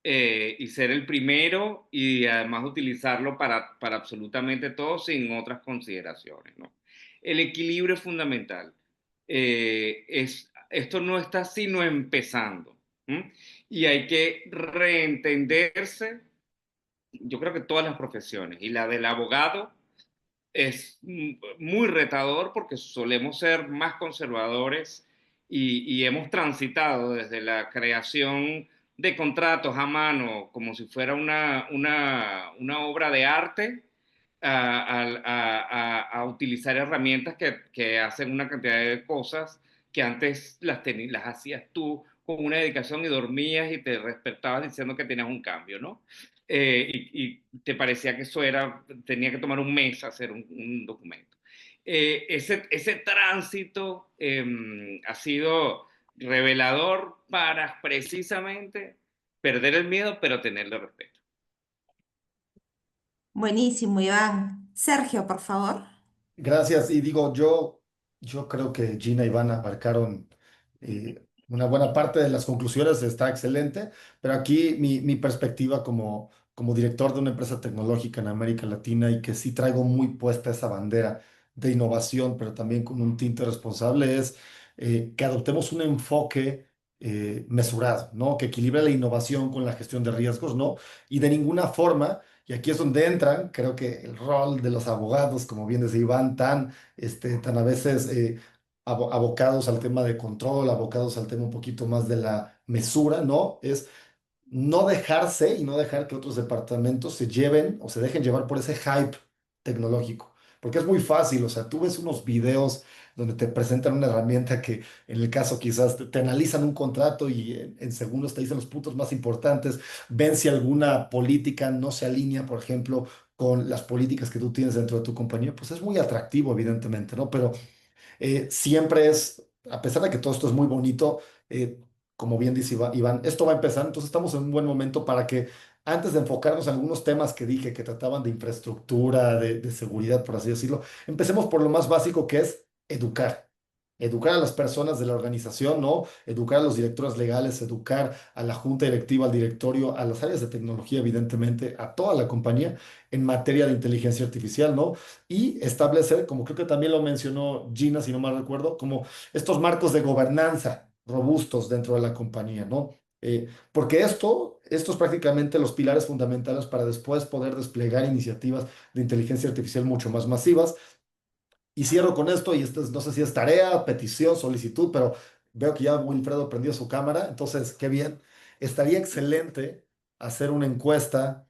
y ser el primero y además utilizarlo para absolutamente todo sin otras consideraciones, ¿no? El equilibrio es fundamental. Esto no está sino empezando. ¿M? Y hay que reentenderse, yo creo que todas las profesiones, y la del abogado es muy retador porque solemos ser más conservadores y hemos transitado desde la creación de contratos a mano como si fuera una obra de arte a utilizar herramientas que hacen una cantidad de cosas que antes las hacías tú con una dedicación y dormías y te despertabas diciendo que tenías un cambio, ¿no? Y te parecía que eso tenía que tomar un mes hacer un documento. Ese tránsito ha sido revelador para precisamente perder el miedo, pero tenerle respeto. Buenísimo, Iván. Sergio, por favor. Gracias. Y digo, yo creo que Gina y Iván abarcaron una buena parte de las conclusiones, está excelente, pero aquí mi perspectiva como director de una empresa tecnológica en América Latina y que sí traigo muy puesta esa bandera de innovación, pero también con un tinte responsable, es que adoptemos un enfoque mesurado, ¿no? Que equilibre la innovación con la gestión de riesgos, ¿no? Y de ninguna forma, y aquí es donde entran, creo que el rol de los abogados, como bien decía Iván, tan a veces abocados al tema de control, abocados al tema un poquito más de la mesura, ¿no? Es no dejarse y no dejar que otros departamentos se lleven o se dejen llevar por ese hype tecnológico. Porque es muy fácil, o sea, tú ves unos videos donde te presentan una herramienta que en el caso quizás te analizan un contrato y en segundos te dicen los puntos más importantes, ven si alguna política no se alinea, por ejemplo, con las políticas que tú tienes dentro de tu compañía, pues es muy atractivo, evidentemente, ¿no? Pero siempre es, a pesar de que todo esto es muy bonito, como bien dice Iván, esto va a empezar, entonces estamos en un buen momento para que antes de enfocarnos en algunos temas que dije que trataban de infraestructura, de seguridad, por así decirlo, empecemos por lo más básico que es educar. Educar a las personas de la organización, ¿no? Educar a los directores legales, educar a la junta directiva, al directorio, a las áreas de tecnología, evidentemente, a toda la compañía en materia de inteligencia artificial, ¿no? Y establecer, como creo que también lo mencionó Gina, si no mal recuerdo, como estos marcos de gobernanza robustos dentro de la compañía, ¿no? Porque esto es prácticamente los pilares fundamentales para después poder desplegar iniciativas de inteligencia artificial mucho más masivas. Y cierro con esto, y esto no sé si es tarea, petición, solicitud, pero veo que ya Wilfredo prendió su cámara, entonces, qué bien. Estaría excelente hacer una encuesta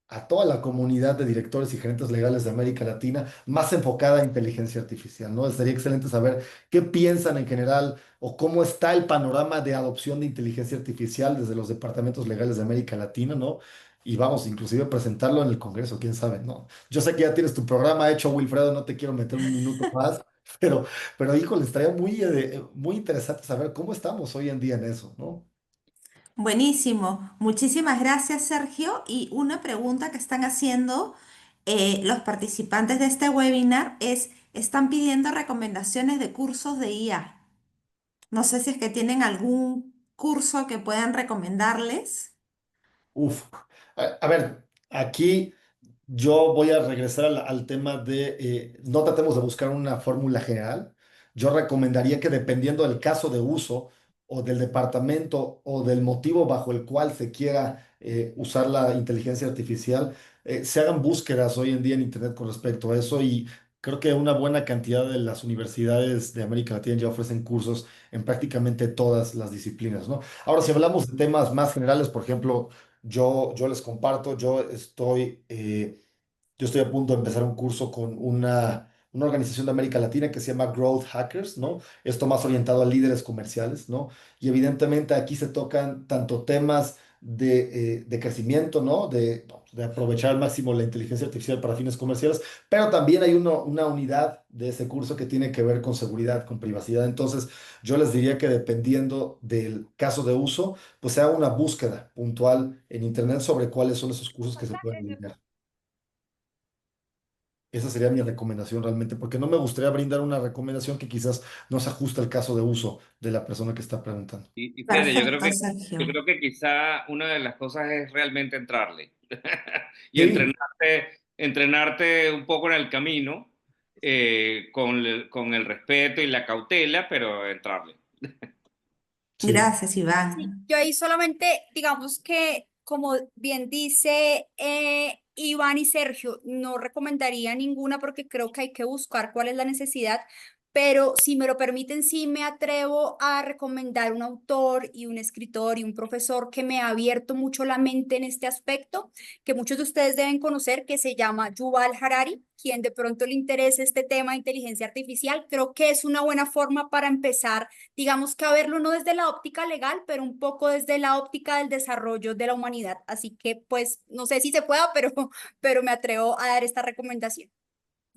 a toda la comunidad de directores y gerentes legales de América Latina más enfocada a inteligencia artificial, ¿no? Sería excelente saber qué piensan en general o cómo está el panorama de adopción de inteligencia artificial desde los departamentos legales de América Latina, ¿no? Y vamos, inclusive presentarlo en el Congreso, quién sabe, ¿no? Yo sé que ya tienes tu programa hecho, Wilfredo, no te quiero meter un minuto más, pero, híjole, estaría muy interesante saber cómo estamos hoy en día en eso, ¿no? Buenísimo. Muchísimas gracias, Sergio. Y una pregunta que están haciendo los participantes de este webinar es, están pidiendo recomendaciones de cursos de IA. No sé si es que tienen algún curso que puedan recomendarles. Uf, a ver, aquí yo voy a regresar al tema de, no tratemos de buscar una fórmula general. Yo recomendaría que dependiendo del caso de uso o del departamento o del motivo bajo el cual se quiera usar la inteligencia artificial, se hagan búsquedas hoy en día en Internet con respecto a eso y creo que una buena cantidad de las universidades de América Latina ya ofrecen cursos en prácticamente todas las disciplinas, ¿no? Ahora, si hablamos de temas más generales, por ejemplo, yo les comparto, yo estoy a punto de empezar un curso con una organización de América Latina que se llama Growth Hackers, ¿no? Esto más orientado a líderes comerciales, ¿no? Y evidentemente aquí se tocan tanto temas de crecimiento, ¿no? De aprovechar al máximo la inteligencia artificial para fines comerciales, pero también hay una unidad de ese curso que tiene que ver con seguridad, con privacidad. Entonces, yo les diría que dependiendo del caso de uso, pues se haga una búsqueda puntual en Internet sobre cuáles son esos cursos que se pueden brindar. Esa sería mi recomendación realmente, porque no me gustaría brindar una recomendación que quizás no se ajuste al caso de uso de la persona que está preguntando. Y fíjate, Perfecto, yo Sergio. creo que quizá una de las cosas es realmente entrarle y Sí, entrenarte un poco en el camino con el respeto y la cautela, pero entrarle. sí. Gracias, Sí, Iván. yo ahí solamente, digamos que, como bien dice Iván y Sergio, no recomendaría ninguna porque creo que hay que buscar cuál es la necesidad, pero si me lo permiten, sí me atrevo a recomendar un autor y un escritor y un profesor que me ha abierto mucho la mente en este aspecto, que muchos de ustedes deben conocer, que se llama Yuval Harari. Quien de pronto le interese este tema de inteligencia artificial, creo que es una buena forma para empezar, digamos que a verlo no desde la óptica legal, pero un poco desde la óptica del desarrollo de la humanidad. Así que, pues, no sé si se pueda, pero me atrevo a dar esta recomendación.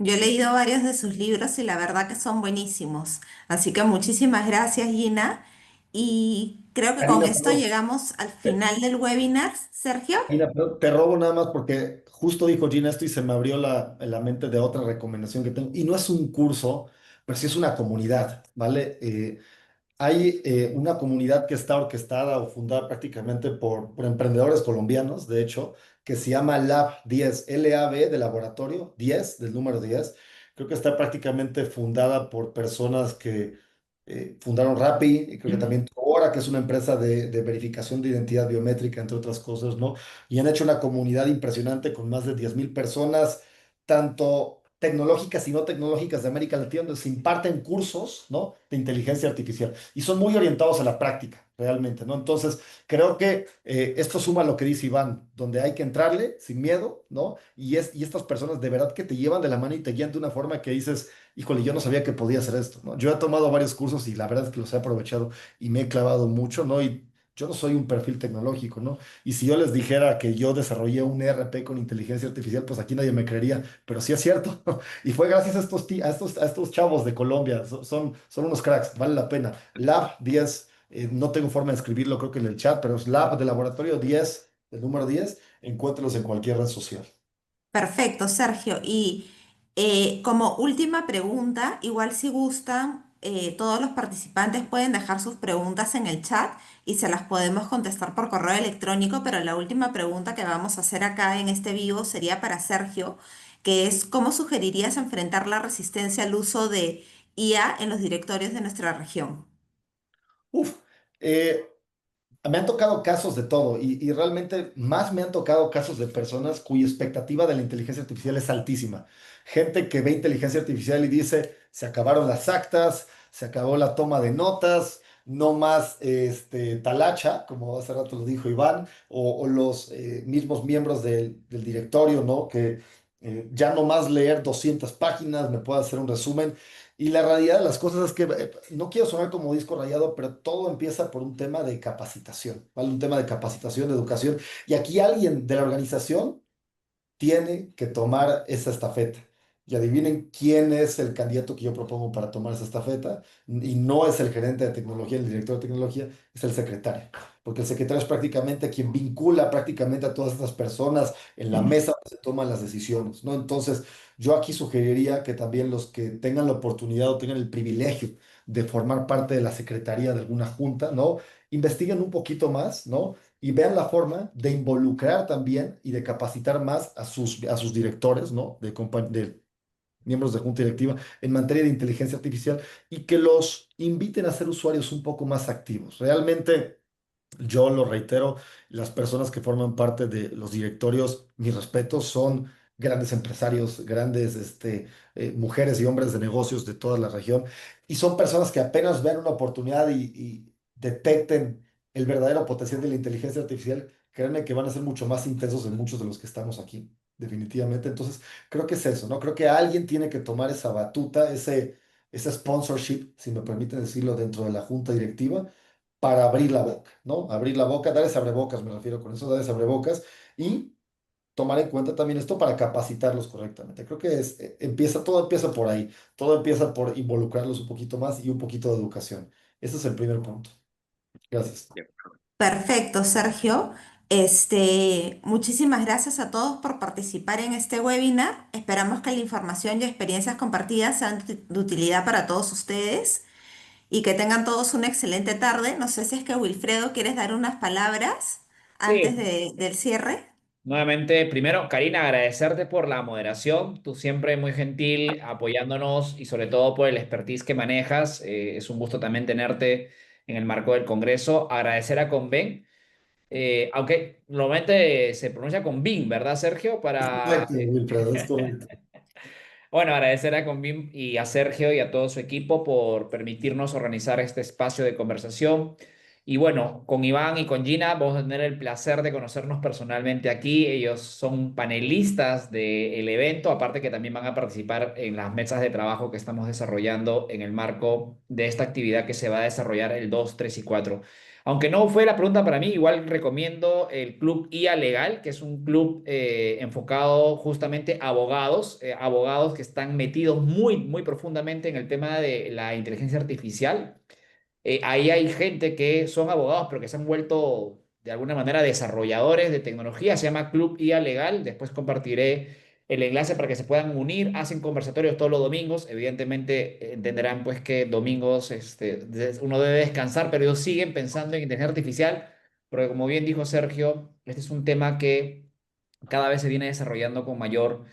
Yo he leído varios de sus libros y la verdad que son buenísimos. Así que muchísimas gracias, Gina. Y creo que con Karina, esto perdón. llegamos al final del webinar, Sergio. Karina, perdón, te robo nada más porque justo dijo Gina esto y se me abrió la mente de otra recomendación que tengo. Y no es un curso, pero sí es una comunidad, ¿vale? Hay una comunidad que está orquestada o fundada prácticamente por emprendedores colombianos, de hecho, que se llama Lab 10, LAB de laboratorio, 10 del número 10. Creo que está prácticamente fundada por personas que fundaron Rappi, y creo que también Quora Cobra, que es una empresa de verificación de identidad biométrica, entre otras cosas, ¿no? Y han hecho una comunidad impresionante con más de 10.000 personas, tanto tecnológicas y no tecnológicas de América Latina, donde se imparten cursos, ¿no? De inteligencia artificial y son muy orientados a la práctica, realmente, ¿no? Entonces, creo que esto suma lo que dice Iván, donde hay que entrarle sin miedo, ¿no? Y estas personas de verdad que te llevan de la mano y te guían de una forma que dices, híjole, yo no sabía que podía hacer esto, ¿no? Yo he tomado varios cursos y la verdad es que los he aprovechado y me he clavado mucho, ¿no? Y yo no soy un perfil tecnológico, ¿no? Y si yo les dijera que yo desarrollé un ERP con inteligencia artificial, pues aquí nadie me creería, pero sí es cierto. Y fue gracias a estos chavos de Colombia, son unos cracks, vale la pena. Lab 10, no tengo forma de escribirlo, creo que en el chat, pero es Lab de Laboratorio 10, el número 10, encuéntrelos en cualquier red social. Perfecto, Sergio. Y como última pregunta, igual si gustan, todos los participantes pueden dejar sus preguntas en el chat y se las podemos contestar por correo electrónico, pero la última pregunta que vamos a hacer acá en este vivo sería para Sergio, que es ¿cómo sugerirías enfrentar la resistencia al uso de IA en los directorios de nuestra región? Uf, eh, me han tocado casos de todo y realmente más me han tocado casos de personas cuya expectativa de la inteligencia artificial es altísima. Gente que ve inteligencia artificial y dice, se acabaron las actas, se acabó la toma de notas, no más talacha, como hace rato lo dijo Iván, o los mismos miembros del directorio, ¿no? Que ya no más leer 200 páginas, me puedo hacer un resumen. Y la realidad de las cosas es que no quiero sonar como disco rayado, pero todo empieza por un tema de capacitación, ¿vale? Un tema de capacitación, de educación. Y aquí alguien de la organización tiene que tomar esa estafeta. Y adivinen quién es el candidato que yo propongo para tomar esa estafeta. Y no es el gerente de tecnología, el director de tecnología, es el secretario. Porque el secretario es prácticamente quien vincula prácticamente a todas estas personas en la mesa donde se toman las decisiones, ¿no? Entonces, yo aquí sugeriría que también los que tengan la oportunidad o tengan el privilegio de formar parte de la secretaría de alguna junta, ¿no? Investiguen un poquito más, ¿no? Y vean la forma de involucrar también y de capacitar más a sus directores, ¿no? De miembros de junta directiva en materia de inteligencia artificial y que los inviten a ser usuarios un poco más activos. Realmente, yo lo reitero, las personas que forman parte de los directorios, mis respetos, son grandes empresarios, grandes mujeres y hombres de negocios de toda la región y son personas que apenas ven una oportunidad y detecten el verdadero potencial de la inteligencia artificial, créanme que van a ser mucho más intensos de muchos de los que estamos aquí, definitivamente. Entonces, creo que es eso, ¿no? Creo que alguien tiene que tomar esa batuta, ese sponsorship, si me permiten decirlo, dentro de la junta directiva para abrir la boca, ¿no? Abrir la boca, dar ese abrebocas, me refiero con eso, dar ese abrebocas y tomar en cuenta también esto para capacitarlos correctamente. Creo que todo empieza por ahí, todo empieza por involucrarlos un poquito más y un poquito de educación. Ese es el primer punto. Gracias. Perfecto, Sergio. Muchísimas gracias a todos por participar en este webinar. Esperamos que la información y experiencias compartidas sean de utilidad para todos ustedes y que tengan todos una excelente tarde. No sé si es que Wilfredo quieres dar unas palabras antes Sí, del cierre. nuevamente, primero, Karina, agradecerte por la moderación. Tú siempre muy gentil, apoyándonos y sobre todo por el expertise que manejas. Es un gusto también tenerte en el marco del Congreso. Agradecer a Conven, aunque normalmente se pronuncia con Bin, ¿verdad, Sergio? Es correcto, Wilfredo, es correcto. Bueno, agradecer a Convim y a Sergio y a todo su equipo por permitirnos organizar este espacio de conversación. Y bueno, con Iván y con Gina vamos a tener el placer de conocernos personalmente aquí. Ellos son panelistas del evento, aparte que también van a participar en las mesas de trabajo que estamos desarrollando en el marco de esta actividad que se va a desarrollar el 2, 3 y 4. Aunque no fue la pregunta para mí, igual recomiendo el Club IA Legal, que es un club enfocado justamente a abogados, abogados que están metidos muy, muy profundamente en el tema de la inteligencia artificial. Ahí hay gente que son abogados, pero que se han vuelto de alguna manera desarrolladores de tecnología. Se llama Club IA Legal. Después compartiré el enlace para que se puedan unir. Hacen conversatorios todos los domingos. Evidentemente entenderán pues que domingos uno debe descansar, pero ellos siguen pensando en inteligencia artificial, porque como bien dijo Sergio, este es un tema que cada vez se viene desarrollando con mayor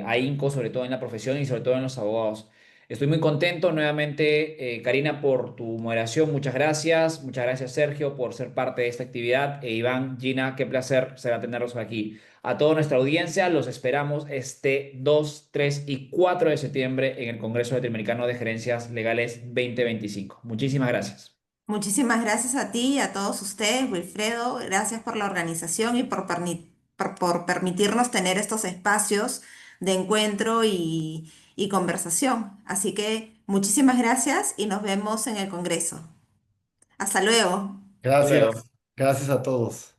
ahínco, sobre todo en la profesión y sobre todo en los abogados. Estoy muy contento nuevamente, Karina, por tu moderación. Muchas gracias. Muchas gracias, Sergio, por ser parte de esta actividad. E Iván, Gina, qué placer será tenerlos aquí. A toda nuestra audiencia, los esperamos este 2, 3 y 4 de septiembre en el Congreso Latinoamericano de Gerencias Legales 2025. Muchísimas gracias. Muchísimas gracias a ti y a todos ustedes, Wilfredo. Gracias por la organización y por permitirnos tener estos espacios de encuentro y conversación. Así que muchísimas gracias y nos vemos en el Congreso. Hasta luego. Hasta luego. Gracias, gracias a todos.